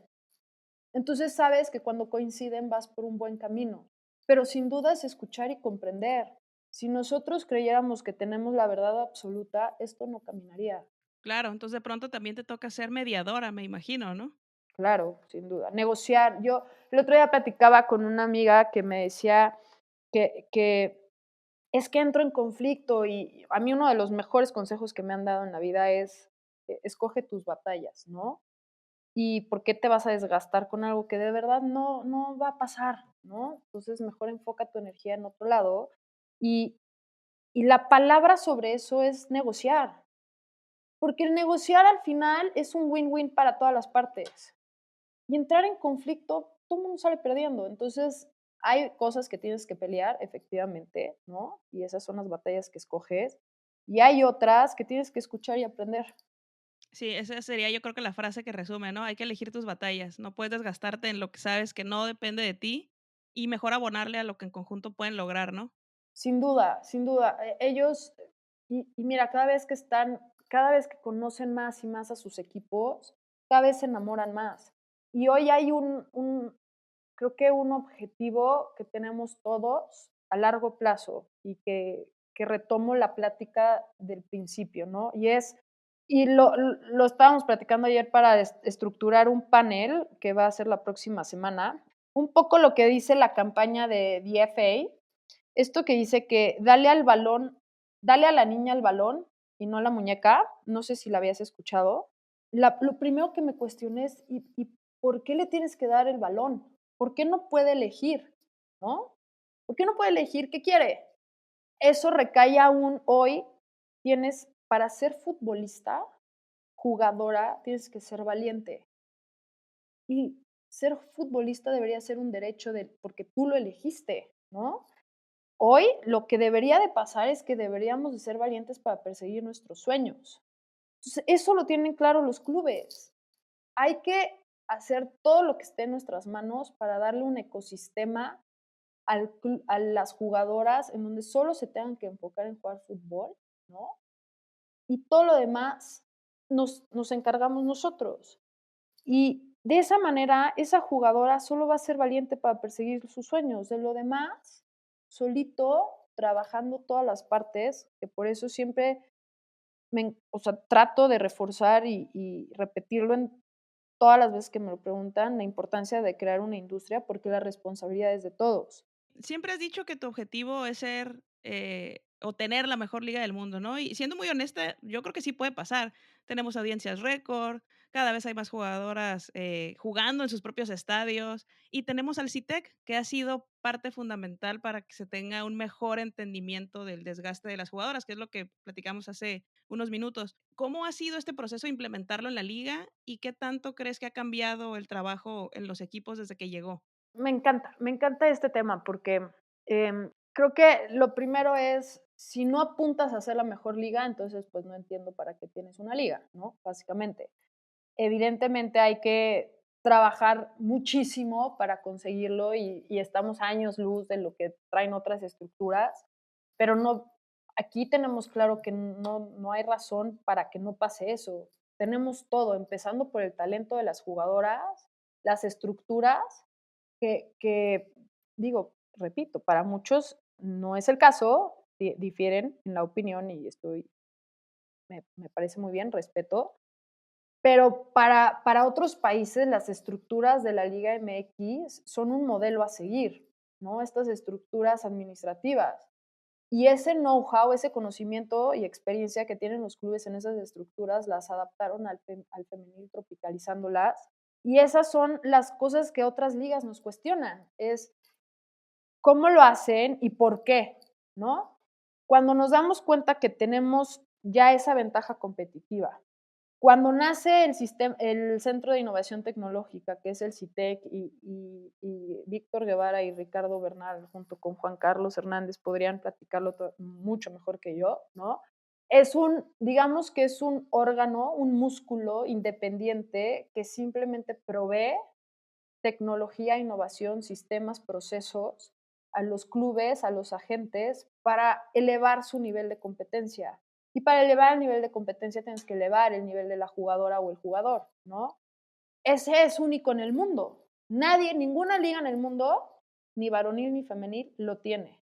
Entonces sabes que cuando coinciden vas por un buen camino. Pero sin duda es escuchar y comprender. Si nosotros creyéramos que tenemos la verdad absoluta, esto no caminaría. Claro, entonces de pronto también te toca ser mediadora, me imagino, ¿no? Claro, sin duda. Negociar. Yo el otro día platicaba con una amiga que me decía que es que entro en conflicto y a mí uno de los mejores consejos que me han dado en la vida es escoge tus batallas, ¿no? Y por qué te vas a desgastar con algo que de verdad no va a pasar, ¿no? Entonces mejor enfoca tu energía en otro lado y, y la palabra sobre eso es negociar, porque el negociar al final es un win-win para todas las partes. Y entrar en conflicto, todo el mundo sale perdiendo. Entonces, hay cosas que tienes que pelear, efectivamente, ¿no? Y esas son las batallas que escoges. Y hay otras que tienes que escuchar y aprender. Sí, esa sería yo creo que la frase que resume, ¿no? Hay que elegir tus batallas, no puedes desgastarte en lo que sabes que no depende de ti y mejor abonarle a lo que en conjunto pueden lograr, ¿no? Sin duda, sin duda. Ellos, y mira, cada vez que conocen más y más a sus equipos, cada vez se enamoran más. Y hoy hay creo que un objetivo que tenemos todos a largo plazo y que retomo la plática del principio, ¿no? Y lo estábamos platicando ayer para estructurar un panel que va a ser la próxima semana. Un poco lo que dice la campaña de DFA, esto que dice que dale a la niña el balón y no la muñeca, no sé si la habías escuchado. Lo primero que me cuestioné es, ¿y por qué le tienes que dar el balón? ¿Por qué no puede elegir? ¿No? ¿Por qué no puede elegir qué quiere? Eso recae aún hoy. Para ser futbolista, jugadora, tienes que ser valiente. Y ser futbolista debería ser un derecho porque tú lo elegiste, ¿no? Hoy lo que debería de pasar es que deberíamos de ser valientes para perseguir nuestros sueños. Entonces, eso lo tienen claro los clubes. Hay que hacer todo lo que esté en nuestras manos para darle un ecosistema a las jugadoras en donde solo se tengan que enfocar en jugar fútbol, ¿no? Y todo lo demás nos encargamos nosotros. Y de esa manera, esa jugadora solo va a ser valiente para perseguir sus sueños. De lo demás, solito, trabajando todas las partes, que por eso siempre o sea, trato de reforzar y repetirlo en todas las veces que me lo preguntan, la importancia de crear una industria, porque la responsabilidad es de todos. Siempre has dicho que tu objetivo es ser o tener la mejor liga del mundo, ¿no? Y siendo muy honesta, yo creo que sí puede pasar. Tenemos audiencias récord, cada vez hay más jugadoras jugando en sus propios estadios y tenemos al CITEC, que ha sido parte fundamental para que se tenga un mejor entendimiento del desgaste de las jugadoras, que es lo que platicamos hace unos minutos. ¿Cómo ha sido este proceso de implementarlo en la liga y qué tanto crees que ha cambiado el trabajo en los equipos desde que llegó? Me encanta este tema porque creo que lo primero es, si no apuntas a ser la mejor liga, entonces pues no entiendo para qué tienes una liga, ¿no? Básicamente. Evidentemente hay que trabajar muchísimo para conseguirlo y estamos a años luz de lo que traen otras estructuras, pero no, aquí tenemos claro que no hay razón para que no pase eso. Tenemos todo, empezando por el talento de las jugadoras, las estructuras, que digo, repito, para muchos no es el caso, difieren en la opinión y me parece muy bien, respeto, pero para otros países las estructuras de la Liga MX son un modelo a seguir, ¿no? Estas estructuras administrativas. Y ese know-how, ese conocimiento y experiencia que tienen los clubes en esas estructuras, las adaptaron al femenil tropicalizándolas. Y esas son las cosas que otras ligas nos cuestionan, es cómo lo hacen y por qué, ¿no? Cuando nos damos cuenta que tenemos ya esa ventaja competitiva, cuando nace el Centro de Innovación Tecnológica, que es el CITEC, y Víctor Guevara y Ricardo Bernal, junto con Juan Carlos Hernández, podrían platicarlo mucho mejor que yo, ¿no? Digamos que es un órgano, un músculo independiente que simplemente provee tecnología, innovación, sistemas, procesos a los clubes, a los agentes, para elevar su nivel de competencia. Y para elevar el nivel de competencia tienes que elevar el nivel de la jugadora o el jugador, ¿no? Ese es único en el mundo. Nadie, ninguna liga en el mundo, ni varonil ni femenil, lo tiene.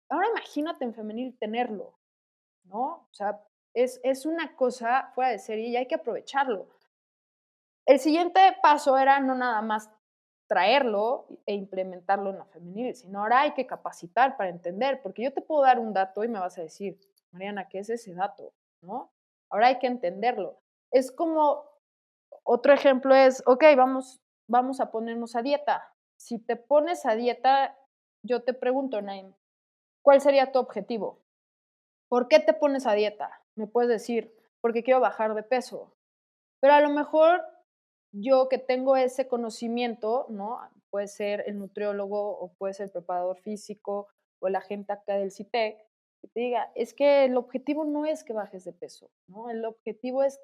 Ahora imagínate en femenil tenerlo, ¿no? O sea, es una cosa fuera de serie y hay que aprovecharlo. El siguiente paso era no nada más traerlo e implementarlo en la femenil, sino ahora hay que capacitar para entender, porque yo te puedo dar un dato y me vas a decir, Mariana, ¿qué es ese dato? ¿No? Ahora hay que entenderlo. Es como, otro ejemplo es, ok, vamos a ponernos a dieta. Si te pones a dieta, yo te pregunto, Naim, ¿cuál sería tu objetivo? ¿Por qué te pones a dieta? Me puedes decir, porque quiero bajar de peso. Pero a lo mejor yo que tengo ese conocimiento, ¿no? Puede ser el nutriólogo o puede ser el preparador físico o la gente acá del CITEC, que te diga, es que el objetivo no es que bajes de peso, ¿no? El objetivo es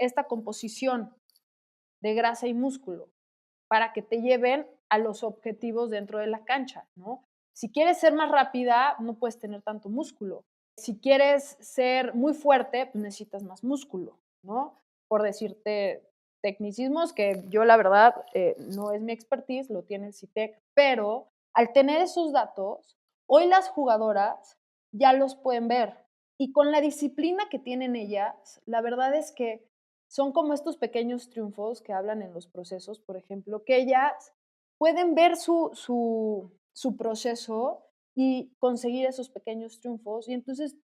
esta composición de grasa y músculo para que te lleven a los objetivos dentro de la cancha, ¿no? Si quieres ser más rápida, no puedes tener tanto músculo. Si quieres ser muy fuerte, pues necesitas más músculo, ¿no? Por decirte tecnicismos que yo la verdad no es mi expertise, lo tiene el CITEC, pero al tener esos datos, hoy las jugadoras ya los pueden ver y con la disciplina que tienen ellas, la verdad es que son como estos pequeños triunfos que hablan en los procesos, por ejemplo, que ellas pueden ver su proceso y conseguir esos pequeños triunfos y entonces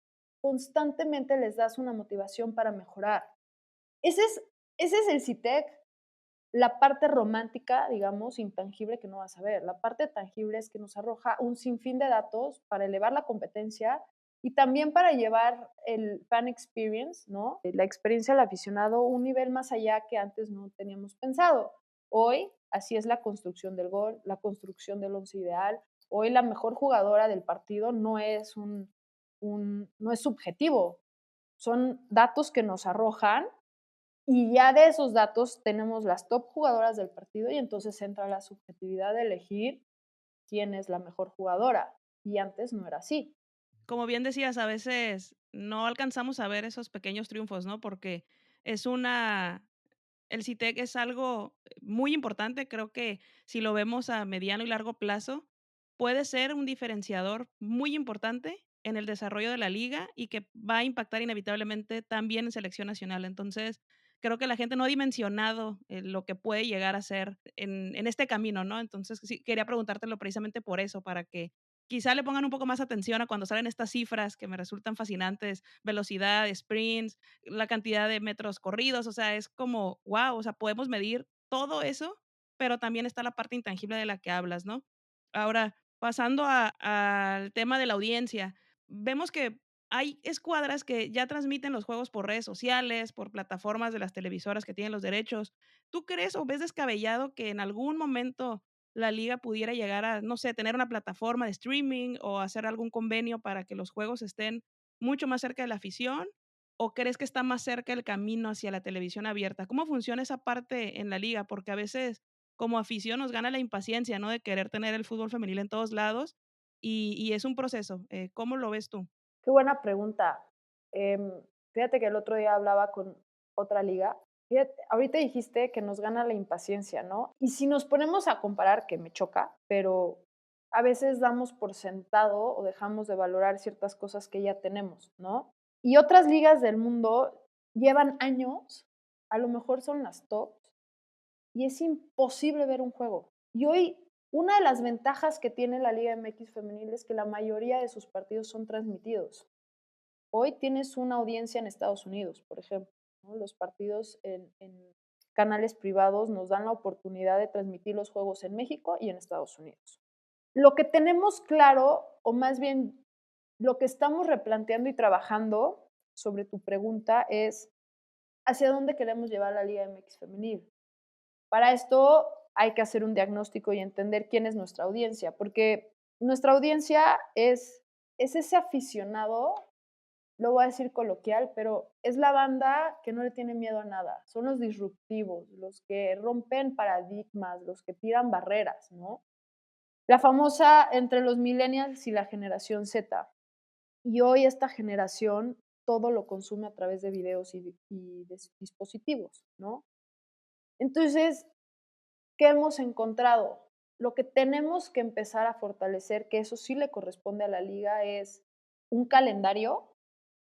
constantemente les das una motivación para mejorar. Ese es, ese es el CITEC, la parte romántica, digamos, intangible que no vas a ver. La parte tangible es que nos arroja un sinfín de datos para elevar la competencia y también para llevar el fan experience, ¿no? La experiencia del aficionado a un nivel más allá que antes no teníamos pensado. Hoy, así es la construcción del gol, la construcción del once ideal. Hoy la mejor jugadora del partido no es no es subjetivo, son datos que nos arrojan y ya de esos datos tenemos las top jugadoras del partido y entonces entra la subjetividad de elegir quién es la mejor jugadora. Y antes no era así. Como bien decías, a veces no alcanzamos a ver esos pequeños triunfos, ¿no? Porque es una el CITEC es algo muy importante, creo que si lo vemos a mediano y largo plazo, puede ser un diferenciador muy importante en el desarrollo de la liga y que va a impactar inevitablemente también en selección nacional. Entonces, creo que la gente no ha dimensionado lo que puede llegar a ser en este camino, ¿no? Entonces, sí, quería preguntártelo precisamente por eso, para que quizá le pongan un poco más atención a cuando salen estas cifras que me resultan fascinantes, velocidad, sprints, la cantidad de metros corridos, o sea, es como, wow, o sea, podemos medir todo eso, pero también está la parte intangible de la que hablas, ¿no? Ahora, pasando al tema de la audiencia, vemos que hay escuadras que ya transmiten los juegos por redes sociales, por plataformas de las televisoras que tienen los derechos. ¿Tú crees o ves descabellado que en algún momento la liga pudiera llegar a, no sé, tener una plataforma de streaming o hacer algún convenio para que los juegos estén mucho más cerca de la afición? ¿O crees que está más cerca el camino hacia la televisión abierta? ¿Cómo funciona esa parte en la liga? Porque a veces como afición nos gana la impaciencia, ¿no? De querer tener el fútbol femenil en todos lados y es un proceso. ¿Cómo lo ves tú? Qué buena pregunta. Fíjate que el otro día hablaba con otra liga. Fíjate, ahorita dijiste que nos gana la impaciencia, ¿no? Y si nos ponemos a comparar, que me choca, pero a veces damos por sentado o dejamos de valorar ciertas cosas que ya tenemos, ¿no? Y otras ligas del mundo llevan años, a lo mejor son las tops, y es imposible ver un juego. Y hoy, una de las ventajas que tiene la Liga MX femenil es que la mayoría de sus partidos son transmitidos. Hoy tienes una audiencia en Estados Unidos, por ejemplo, ¿no? Los partidos en canales privados nos dan la oportunidad de transmitir los juegos en México y en Estados Unidos. Lo que tenemos claro, o más bien lo que estamos replanteando y trabajando sobre tu pregunta es hacia dónde queremos llevar la Liga MX femenil. Para esto hay que hacer un diagnóstico y entender quién es nuestra audiencia, porque nuestra audiencia es ese aficionado, lo voy a decir coloquial, pero es la banda que no le tiene miedo a nada. Son los disruptivos, los que rompen paradigmas, los que tiran barreras, ¿no? La famosa entre los millennials y la generación Z. Y hoy esta generación todo lo consume a través de videos y de dispositivos, ¿no? Entonces, ¿qué hemos encontrado? Lo que tenemos que empezar a fortalecer, que eso sí le corresponde a la liga, es un calendario,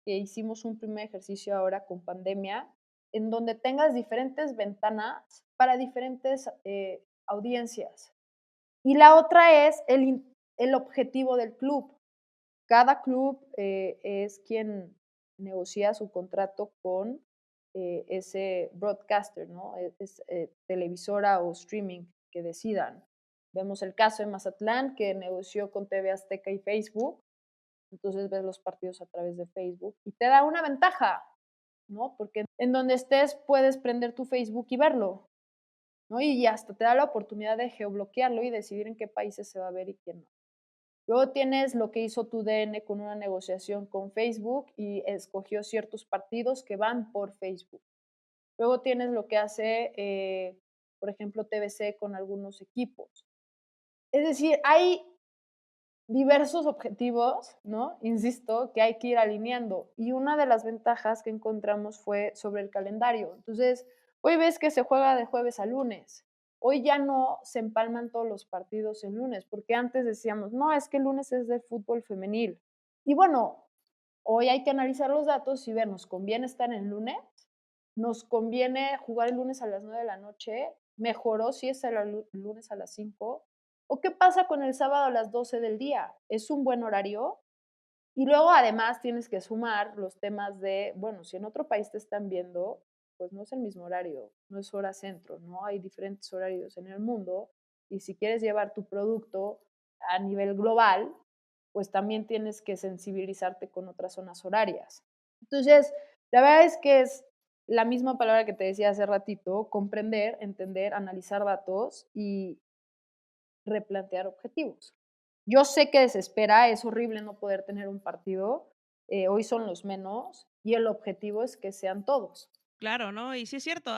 que hicimos un primer ejercicio ahora con pandemia, en donde tengas diferentes ventanas para diferentes audiencias. Y la otra es el objetivo del club. Cada club es quien negocia su contrato con ese broadcaster, ¿no? Televisora o streaming que decidan. Vemos el caso de Mazatlán, que negoció con TV Azteca y Facebook, entonces ves los partidos a través de Facebook y te da una ventaja, ¿no? Porque en donde estés puedes prender tu Facebook y verlo. ¿no? Y hasta te da la oportunidad de geobloquearlo y decidir en qué países se va a ver y quién no. Luego tienes lo que hizo TUDN con una negociación con Facebook y escogió ciertos partidos que van por Facebook. Luego tienes lo que hace, por ejemplo, TVC con algunos equipos. Es decir, hay diversos objetivos, ¿no? Insisto, que hay que ir alineando. Y una de las ventajas que encontramos fue sobre el calendario. Entonces, hoy ves que se juega de jueves a lunes. Hoy ya no se empalman todos los partidos en lunes, porque antes decíamos, no, es que el lunes es de fútbol femenil. Y bueno, hoy hay que analizar los datos y ver, ¿nos conviene estar en lunes? ¿Nos conviene jugar el lunes a las 9 de la noche? ¿Mejoró si es el lunes a las 5? ¿O qué pasa con el sábado a las 12 del día? ¿Es un buen horario? Y luego además tienes que sumar los temas de, bueno, si en otro país te están viendo, pues no es el mismo horario, no es hora centro, ¿no? Hay diferentes horarios en el mundo y si quieres llevar tu producto a nivel global, pues también tienes que sensibilizarte con otras zonas horarias. Entonces, la verdad es que es la misma palabra que te decía hace ratito, comprender, entender, analizar datos y replantear objetivos. Yo sé que desespera, es horrible no poder tener un partido, hoy son los menos y el objetivo es que sean todos. Claro, ¿no? Y sí es cierto,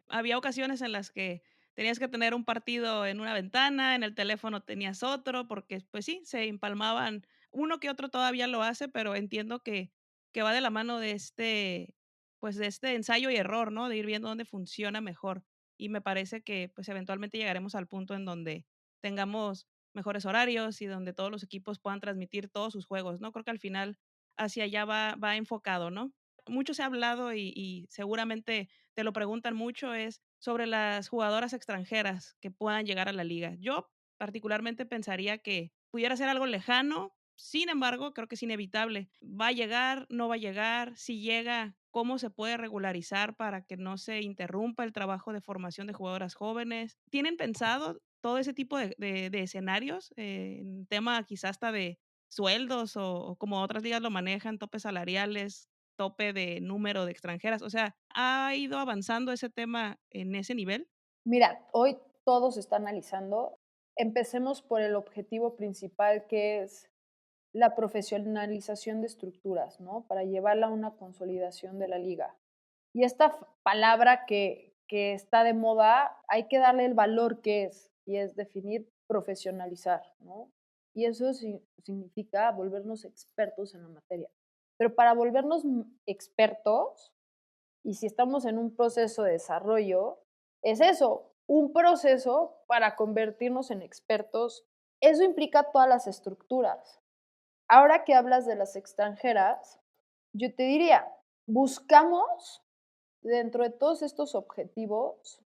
había ocasiones en las que tenías que tener un partido en una ventana, en el teléfono tenías otro, porque pues sí, se empalmaban. Uno que otro todavía lo hace, pero entiendo que va de la mano de pues de este ensayo y error, ¿no? De ir viendo dónde funciona mejor. Y me parece que pues eventualmente llegaremos al punto en donde tengamos mejores horarios y donde todos los equipos puedan transmitir todos sus juegos, ¿no? Creo que al final hacia allá va enfocado, ¿no? Mucho se ha hablado y seguramente te lo preguntan mucho, es sobre las jugadoras extranjeras que puedan llegar a la liga. Yo particularmente pensaría que pudiera ser algo lejano, sin embargo, creo que es inevitable. ¿Va a llegar? ¿No va a llegar? Si llega, ¿cómo se puede regularizar para que no se interrumpa el trabajo de formación de jugadoras jóvenes? ¿Tienen pensado todo ese tipo de escenarios? En tema quizás hasta de sueldos o como otras ligas lo manejan, topes salariales, tope de número de extranjeras, o sea, ¿ha ido avanzando ese tema en ese nivel? Mira, hoy todo se está analizando. Empecemos por el objetivo principal, que es la profesionalización de estructuras, ¿no? Para llevarla a una consolidación de la liga. Y esta palabra que está de moda, hay que darle el valor que es, y es definir profesionalizar, ¿no? Y eso significa volvernos expertos en la materia. Pero para volvernos expertos, y si estamos en un proceso de desarrollo, es eso, un proceso para convertirnos en expertos. Eso implica todas las estructuras. Ahora que hablas de las extranjeras, yo te diría, buscamos dentro de todos estos objetivos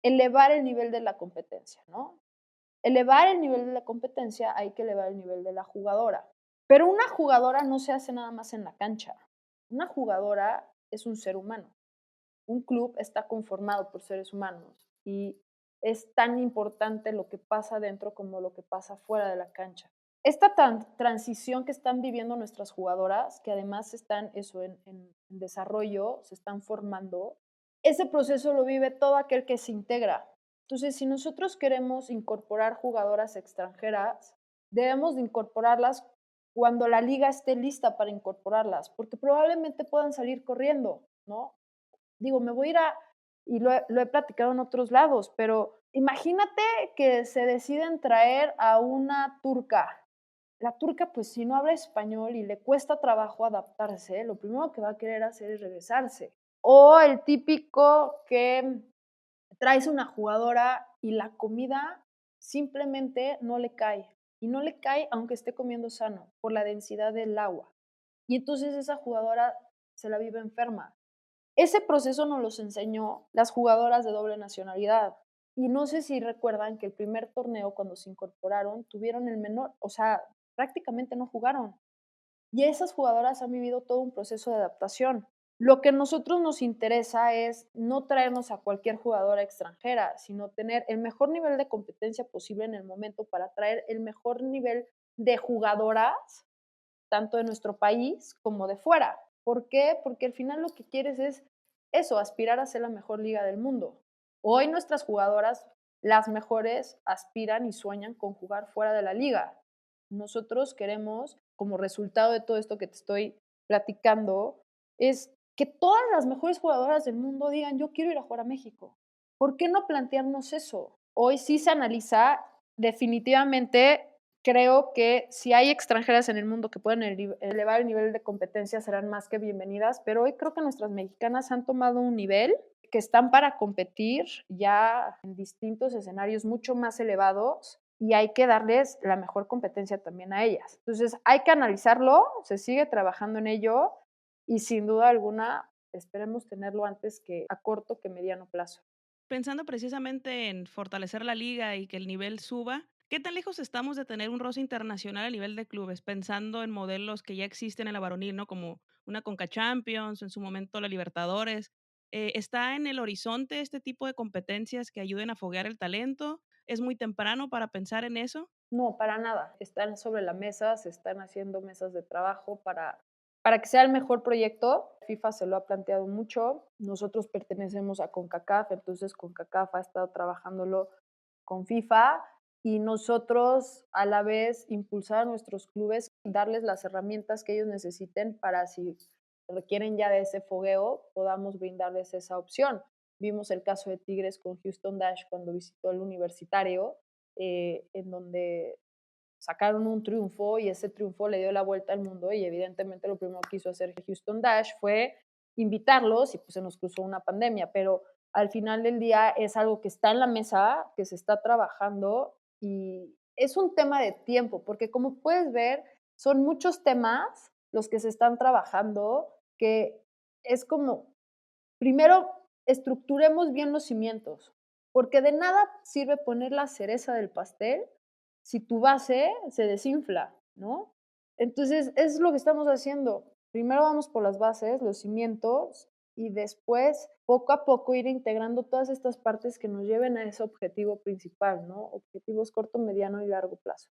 elevar el nivel de la competencia, ¿no? Elevar el nivel de la competencia, hay que elevar el nivel de la jugadora. Pero una jugadora no se hace nada más en la cancha. Una jugadora es un ser humano. Un club está conformado por seres humanos y es tan importante lo que pasa dentro como lo que pasa fuera de la cancha. Esta transición que están viviendo nuestras jugadoras, que además están eso en desarrollo, se están formando, ese proceso lo vive todo aquel que se integra. Entonces, si nosotros queremos incorporar jugadoras extranjeras, debemos de incorporarlas cuando la liga esté lista para incorporarlas, porque probablemente puedan salir corriendo, ¿no? Digo, me voy a ir a, y lo he platicado en otros lados, pero imagínate que se deciden traer a una turca. La turca, pues si no habla español y le cuesta trabajo adaptarse, lo primero que va a querer hacer es regresarse. O el típico que traes una jugadora y la comida simplemente no le cae. Y no le cae aunque esté comiendo sano, por la densidad del agua. Y entonces esa jugadora se la vive enferma. Ese proceso nos los enseñó las jugadoras de doble nacionalidad. Y no sé si recuerdan que el primer torneo, cuando se incorporaron, tuvieron el menor, o sea, prácticamente no jugaron. Y esas jugadoras han vivido todo un proceso de adaptación. Lo que a nosotros nos interesa es no traernos a cualquier jugadora extranjera, sino tener el mejor nivel de competencia posible en el momento para traer el mejor nivel de jugadoras, tanto de nuestro país como de fuera. ¿Por qué? Porque al final lo que quieres es eso, aspirar a ser la mejor liga del mundo. Hoy nuestras jugadoras, las mejores, aspiran y sueñan con jugar fuera de la liga. Nosotros queremos, como resultado de todo esto que te estoy platicando, es que todas las mejores jugadoras del mundo digan, yo quiero ir a jugar a México. ¿Por qué no plantearnos eso? Hoy sí se analiza, definitivamente creo que si hay extranjeras en el mundo que pueden elevar el nivel de competencia serán más que bienvenidas, pero hoy creo que nuestras mexicanas han tomado un nivel que están para competir ya en distintos escenarios mucho más elevados y hay que darles la mejor competencia también a ellas. Entonces hay que analizarlo, se sigue trabajando en ello y sin duda alguna esperemos tenerlo antes que a corto que mediano plazo. Pensando precisamente en fortalecer la liga y que el nivel suba, ¿qué tan lejos estamos de tener un roce internacional a nivel de clubes? Pensando en modelos que ya existen en la varonil, ¿no? Como una Conca Champions, en su momento la Libertadores. ¿Está en el horizonte este tipo de competencias que ayuden a foguear el talento? ¿Es muy temprano para pensar en eso? No, para nada. Están sobre la mesa, se están haciendo mesas de trabajo para que sea el mejor proyecto. FIFA se lo ha planteado mucho. Nosotros pertenecemos a CONCACAF, entonces CONCACAF ha estado trabajándolo con FIFA y nosotros a la vez impulsar a nuestros clubes, darles las herramientas que ellos necesiten para si requieren ya de ese fogueo, podamos brindarles esa opción. Vimos el caso de Tigres con Houston Dash cuando visitó el universitario, en donde sacaron un triunfo y ese triunfo le dio la vuelta al mundo y evidentemente lo primero que hizo hacer Houston Dash fue invitarlos y pues se nos cruzó una pandemia, pero al final del día es algo que está en la mesa, que se está trabajando y es un tema de tiempo, porque como puedes ver, son muchos temas los que se están trabajando, que es como primero, estructuremos bien los cimientos, porque de nada sirve poner la cereza del pastel si tu base se desinfla, ¿no? Entonces, es lo que estamos haciendo. Primero vamos por las bases, los cimientos, y después, poco a poco, ir integrando todas estas partes que nos lleven a ese objetivo principal, ¿no? Objetivos corto, mediano y largo plazo.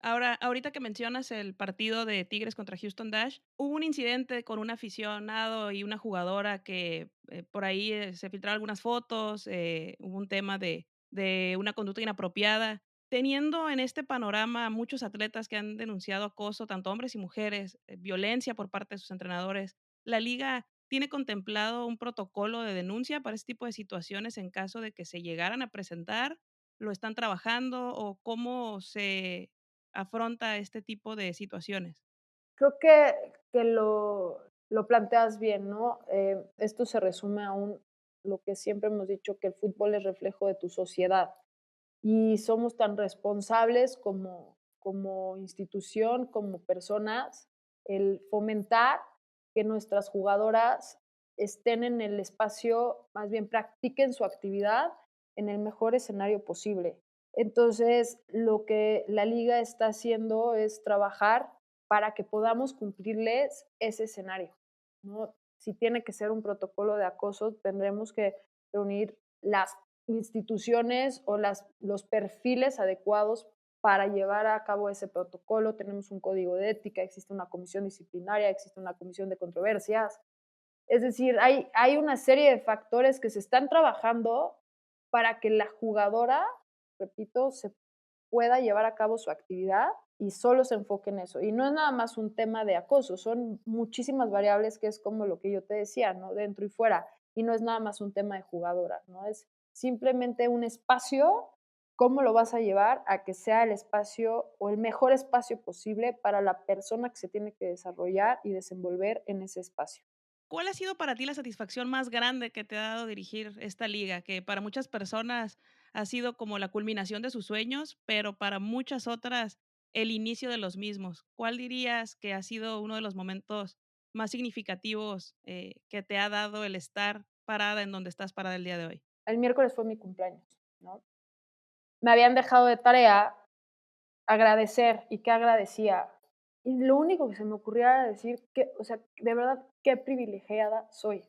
Ahora, ahorita que mencionas el partido de Tigres contra Houston Dash, hubo un incidente con un aficionado y una jugadora que por ahí se filtraron algunas fotos, hubo un tema de una conducta inapropiada. Teniendo en este panorama muchos atletas que han denunciado acoso, tanto hombres y mujeres, violencia por parte de sus entrenadores, ¿la liga tiene contemplado un protocolo de denuncia para este tipo de situaciones en caso de que se llegaran a presentar? ¿Lo están trabajando o cómo se afronta este tipo de situaciones? Creo que lo planteas bien, ¿no? Esto se resume a lo que siempre hemos dicho, que el fútbol es reflejo de tu sociedad y somos tan responsables como institución, como personas, el fomentar que nuestras jugadoras estén en el espacio, más bien practiquen su actividad en el mejor escenario posible. Entonces, lo que la liga está haciendo es trabajar para que podamos cumplirles ese escenario, ¿no? Si tiene que ser un protocolo de acoso, tendremos que reunir las instituciones o los perfiles adecuados para llevar a cabo ese protocolo. Tenemos un código de ética, existe una comisión disciplinaria, existe una comisión de controversias. Es decir, hay una serie de factores que se están trabajando para que la jugadora, repito, se pueda llevar a cabo su actividad y solo se enfoque en eso. Y no es nada más un tema de acoso, son muchísimas variables que es como lo que yo te decía, ¿no? Dentro y fuera. Y no es nada más un tema de jugadora, ¿no? Es simplemente un espacio, cómo lo vas a llevar a que sea el espacio o el mejor espacio posible para la persona que se tiene que desarrollar y desenvolver en ese espacio. ¿Cuál ha sido para ti la satisfacción más grande que te ha dado dirigir esta liga? Que para muchas personas ha sido como la culminación de sus sueños, pero para muchas otras el inicio de los mismos. ¿Cuál dirías que ha sido uno de los momentos más significativos que te ha dado el estar parada en donde estás parada el día de hoy? El miércoles fue mi cumpleaños, ¿no? Me habían dejado de tarea agradecer, ¿y qué agradecía? Y lo único que se me ocurría era decir que, o sea, de verdad, qué privilegiada soy.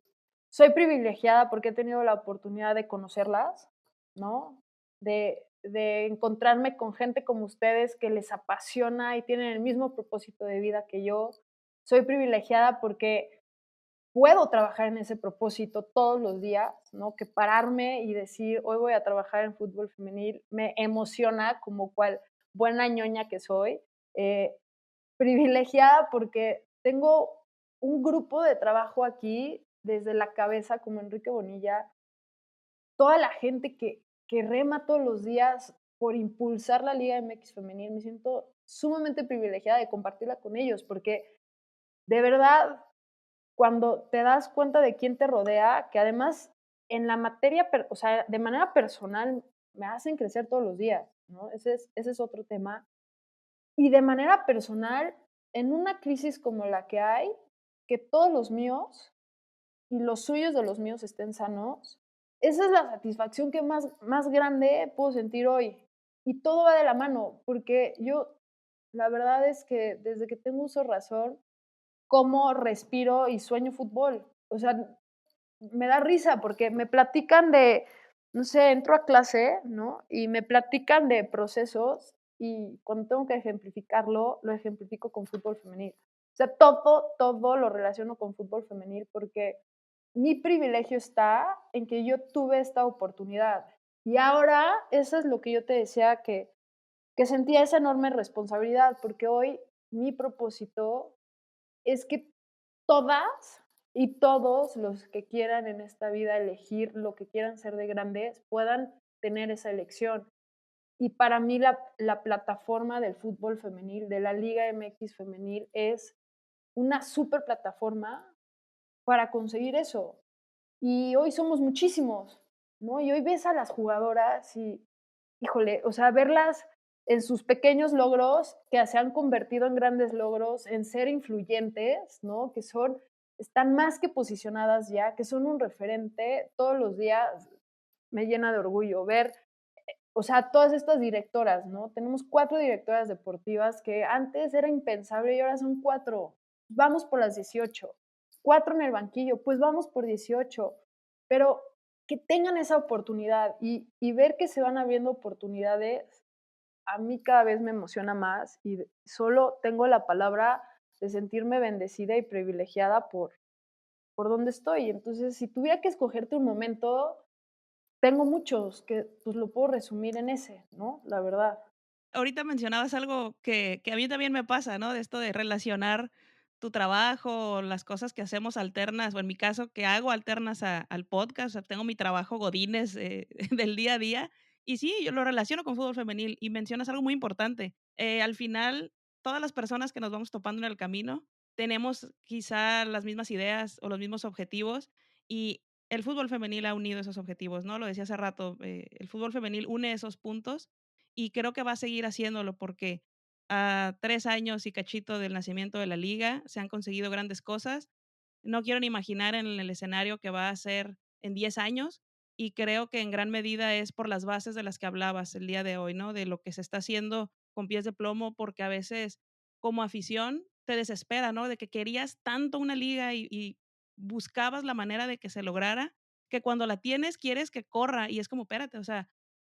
Soy privilegiada porque he tenido la oportunidad de conocerlas, ¿no? De encontrarme con gente como ustedes que les apasiona y tienen el mismo propósito de vida que yo. Soy privilegiada porque puedo trabajar en ese propósito todos los días, ¿no? Que pararme y decir, hoy voy a trabajar en fútbol femenil, me emociona como cual buena ñoña que soy, eh, privilegiada porque tengo un grupo de trabajo aquí, desde la cabeza, como Enrique Bonilla, toda la gente que rema todos los días por impulsar la Liga MX femenil, me siento sumamente privilegiada de compartirla con ellos, porque de verdad, cuando te das cuenta de quién te rodea, que además en la materia, o sea, de manera personal, me hacen crecer todos los días, ¿no? Ese es otro tema. Y de manera personal, en una crisis como la que hay, que todos los míos y los suyos de los míos estén sanos, esa es la satisfacción que más grande puedo sentir hoy. Y todo va de la mano, porque yo, la verdad es que desde que tengo uso de razón, como, respiro y sueño fútbol. O sea, me da risa porque me platican de, no sé, entro a clase, ¿no? Y me platican de procesos y cuando tengo que ejemplificarlo, lo ejemplifico con fútbol femenil. O sea, todo lo relaciono con fútbol femenil porque mi privilegio está en que yo tuve esta oportunidad. Y ahora, eso es lo que yo te decía que sentía esa enorme responsabilidad, porque hoy mi propósito es que todas y todos los que quieran en esta vida elegir lo que quieran ser de grandes puedan tener esa elección. Y para mí la plataforma del fútbol femenil, de la Liga MX femenil, es una super plataforma para conseguir eso. Y hoy somos muchísimos, ¿no? Y hoy ves a las jugadoras y, híjole, o sea, verlas en sus pequeños logros que se han convertido en grandes logros, en ser influyentes, ¿no? Que están más que posicionadas ya, que son un referente todos los días, me llena de orgullo ver, o sea, todas estas directoras, ¿no? Tenemos 4 directoras deportivas que antes era impensable y ahora son 4. Vamos por las 18. 4 en el banquillo, pues vamos por 18. Pero que tengan esa oportunidad y ver que se van abriendo oportunidades, a mí cada vez me emociona más y solo tengo la palabra de sentirme bendecida y privilegiada por donde estoy. Entonces, si tuviera que escogerte un momento, tengo muchos que, pues, lo puedo resumir en ese, ¿no? La verdad. Ahorita mencionabas algo que a mí también me pasa, ¿no? De esto de relacionar tu trabajo, o las cosas que hacemos alternas, o en mi caso, que hago alternas al podcast, o sea, tengo mi trabajo godines, del día a día, y sí, yo lo relaciono con fútbol femenil, y mencionas algo muy importante. Al final, todas las personas que nos vamos topando en el camino, tenemos quizá las mismas ideas o los mismos objetivos, y el fútbol femenil ha unido esos objetivos, ¿no? Lo decía hace rato, el fútbol femenil une esos puntos y creo que va a seguir haciéndolo porque a 3 años y cachito del nacimiento de la liga se han conseguido grandes cosas. No quiero ni imaginar en el escenario que va a ser en 10 años y creo que en gran medida es por las bases de las que hablabas el día de hoy, ¿no? De lo que se está haciendo con pies de plomo, porque a veces como afición te desespera, ¿no? De que querías tanto una liga y buscabas la manera de que se lograra, que cuando la tienes quieres que corra y es como, espérate, o sea,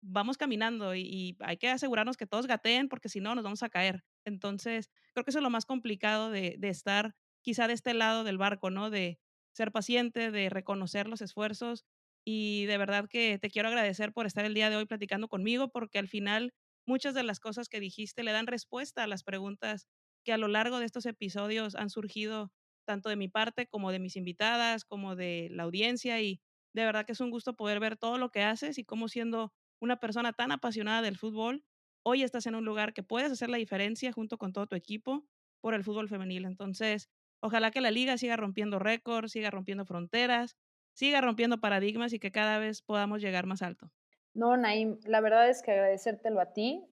vamos caminando y hay que asegurarnos que todos gateen porque si no nos vamos a caer. Entonces, creo que eso es lo más complicado de estar quizá de este lado del barco, ¿no? De ser paciente, de reconocer los esfuerzos y de verdad que te quiero agradecer por estar el día de hoy platicando conmigo porque al final muchas de las cosas que dijiste le dan respuesta a las preguntas que a lo largo de estos episodios han surgido tanto de mi parte como de mis invitadas, como de la audiencia y de verdad que es un gusto poder ver todo lo que haces y cómo siendo una persona tan apasionada del fútbol, hoy estás en un lugar que puedes hacer la diferencia junto con todo tu equipo por el fútbol femenil. Entonces, ojalá que la liga siga rompiendo récords, siga rompiendo fronteras, siga rompiendo paradigmas y que cada vez podamos llegar más alto. No, Naim, la verdad es que agradecértelo a ti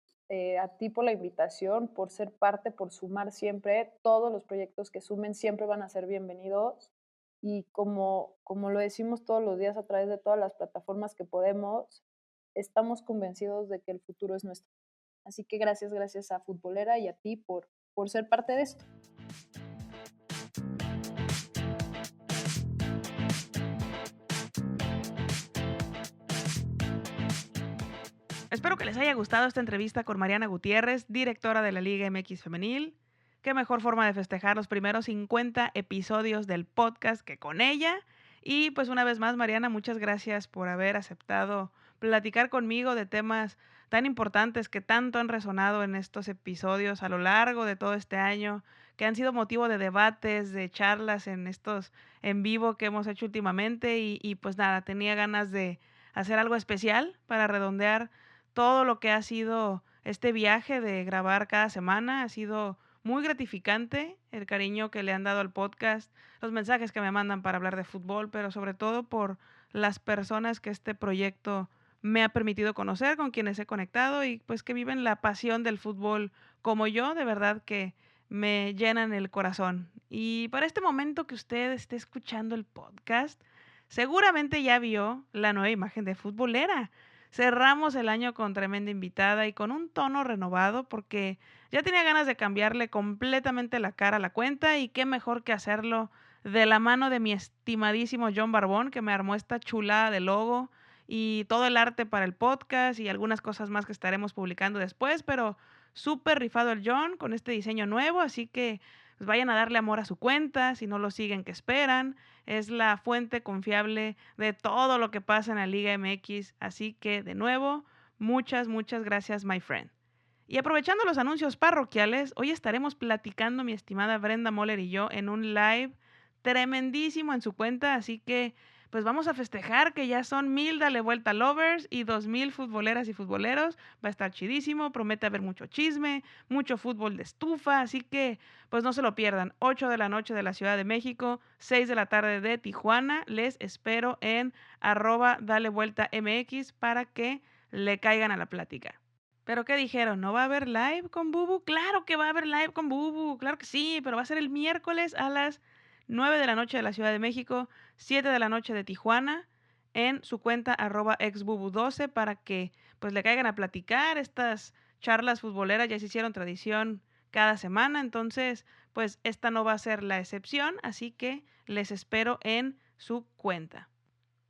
por la invitación, por ser parte, por sumar siempre. Todos los proyectos que sumen siempre van a ser bienvenidos. Y como lo decimos todos los días a través de todas las plataformas que podemos, estamos convencidos de que el futuro es nuestro. Así que gracias a Futbolera y a ti por ser parte de esto. Espero que les haya gustado esta entrevista con Mariana Gutiérrez, directora de la Liga MX Femenil. qué mejor forma de festejar los primeros 50 episodios del podcast que con ella. Y pues una vez más, Mariana, muchas gracias por haber aceptado platicar conmigo de temas tan importantes que tanto han resonado en estos episodios a lo largo de todo este año, que han sido motivo de debates, de charlas en estos en vivo que hemos hecho últimamente. Y pues nada, tenía ganas de hacer algo especial para redondear todo lo que ha sido este viaje de grabar cada semana. Ha sido muy gratificante el cariño que le han dado al podcast, los mensajes que me mandan para hablar de fútbol, pero sobre todo por las personas que este proyecto me ha permitido conocer, con quienes he conectado y pues que viven la pasión del fútbol como yo, de verdad que me llenan el corazón. Y para este momento que usted esté escuchando el podcast, seguramente ya vio la nueva imagen de futbolera. Cerramos el año con tremenda invitada y con un tono renovado porque ya tenía ganas de cambiarle completamente la cara a la cuenta y qué mejor que hacerlo de la mano de mi estimadísimo John Barbón, que me armó esta chulada de logo y todo el arte para el podcast y algunas cosas más que estaremos publicando después, pero súper rifado el John con este diseño nuevo, así que pues vayan a darle amor a su cuenta, si no lo siguen, ¿qué esperan? Es la fuente confiable de todo lo que pasa en la Liga MX, así que de nuevo, muchas gracias, my friend. Y aprovechando los anuncios parroquiales, hoy estaremos platicando mi estimada Brenda Moller y yo en un live tremendísimo en su cuenta, así que pues vamos a festejar que ya son 1000 Dale Vuelta Lovers y 2000 futboleras y futboleros. Va a estar chidísimo, promete haber mucho chisme, mucho fútbol de estufa, así que pues no se lo pierdan. 8 de la noche de la Ciudad de México, 6 de la tarde de Tijuana. Les espero en @dalevueltamx para que le caigan a la plática. ¿Pero qué dijeron? ¿No va a haber live con Bubu? Claro que va a haber live con Bubu, claro que sí, pero va a ser el miércoles a las 9 de la noche de la Ciudad de México, 7 de la noche de Tijuana, en su cuenta @exbubu12 para que pues le caigan a platicar. Estas charlas futboleras ya se hicieron tradición cada semana, entonces pues esta no va a ser la excepción, así que les espero en su cuenta.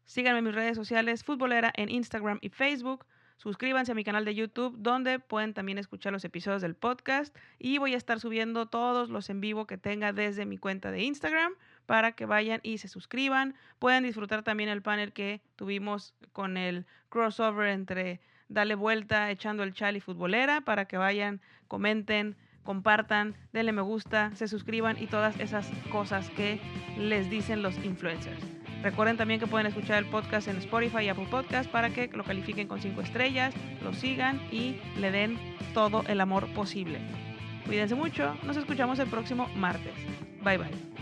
Síganme en mis redes sociales futbolera en Instagram y Facebook. Suscríbanse a mi canal de YouTube, donde pueden también escuchar los episodios del podcast. Y voy a estar subiendo todos los en vivo que tenga desde mi cuenta de Instagram para que vayan y se suscriban. Pueden disfrutar también el panel que tuvimos con el crossover entre Dale Vuelta, Echando el Chal y Futbolera, para que vayan, comenten, compartan, denle me gusta, se suscriban y todas esas cosas que les dicen los influencers. Recuerden también que pueden escuchar el podcast en Spotify y Apple Podcast para que lo califiquen con 5 estrellas, lo sigan y le den todo el amor posible. Cuídense mucho, nos escuchamos el próximo martes. Bye bye.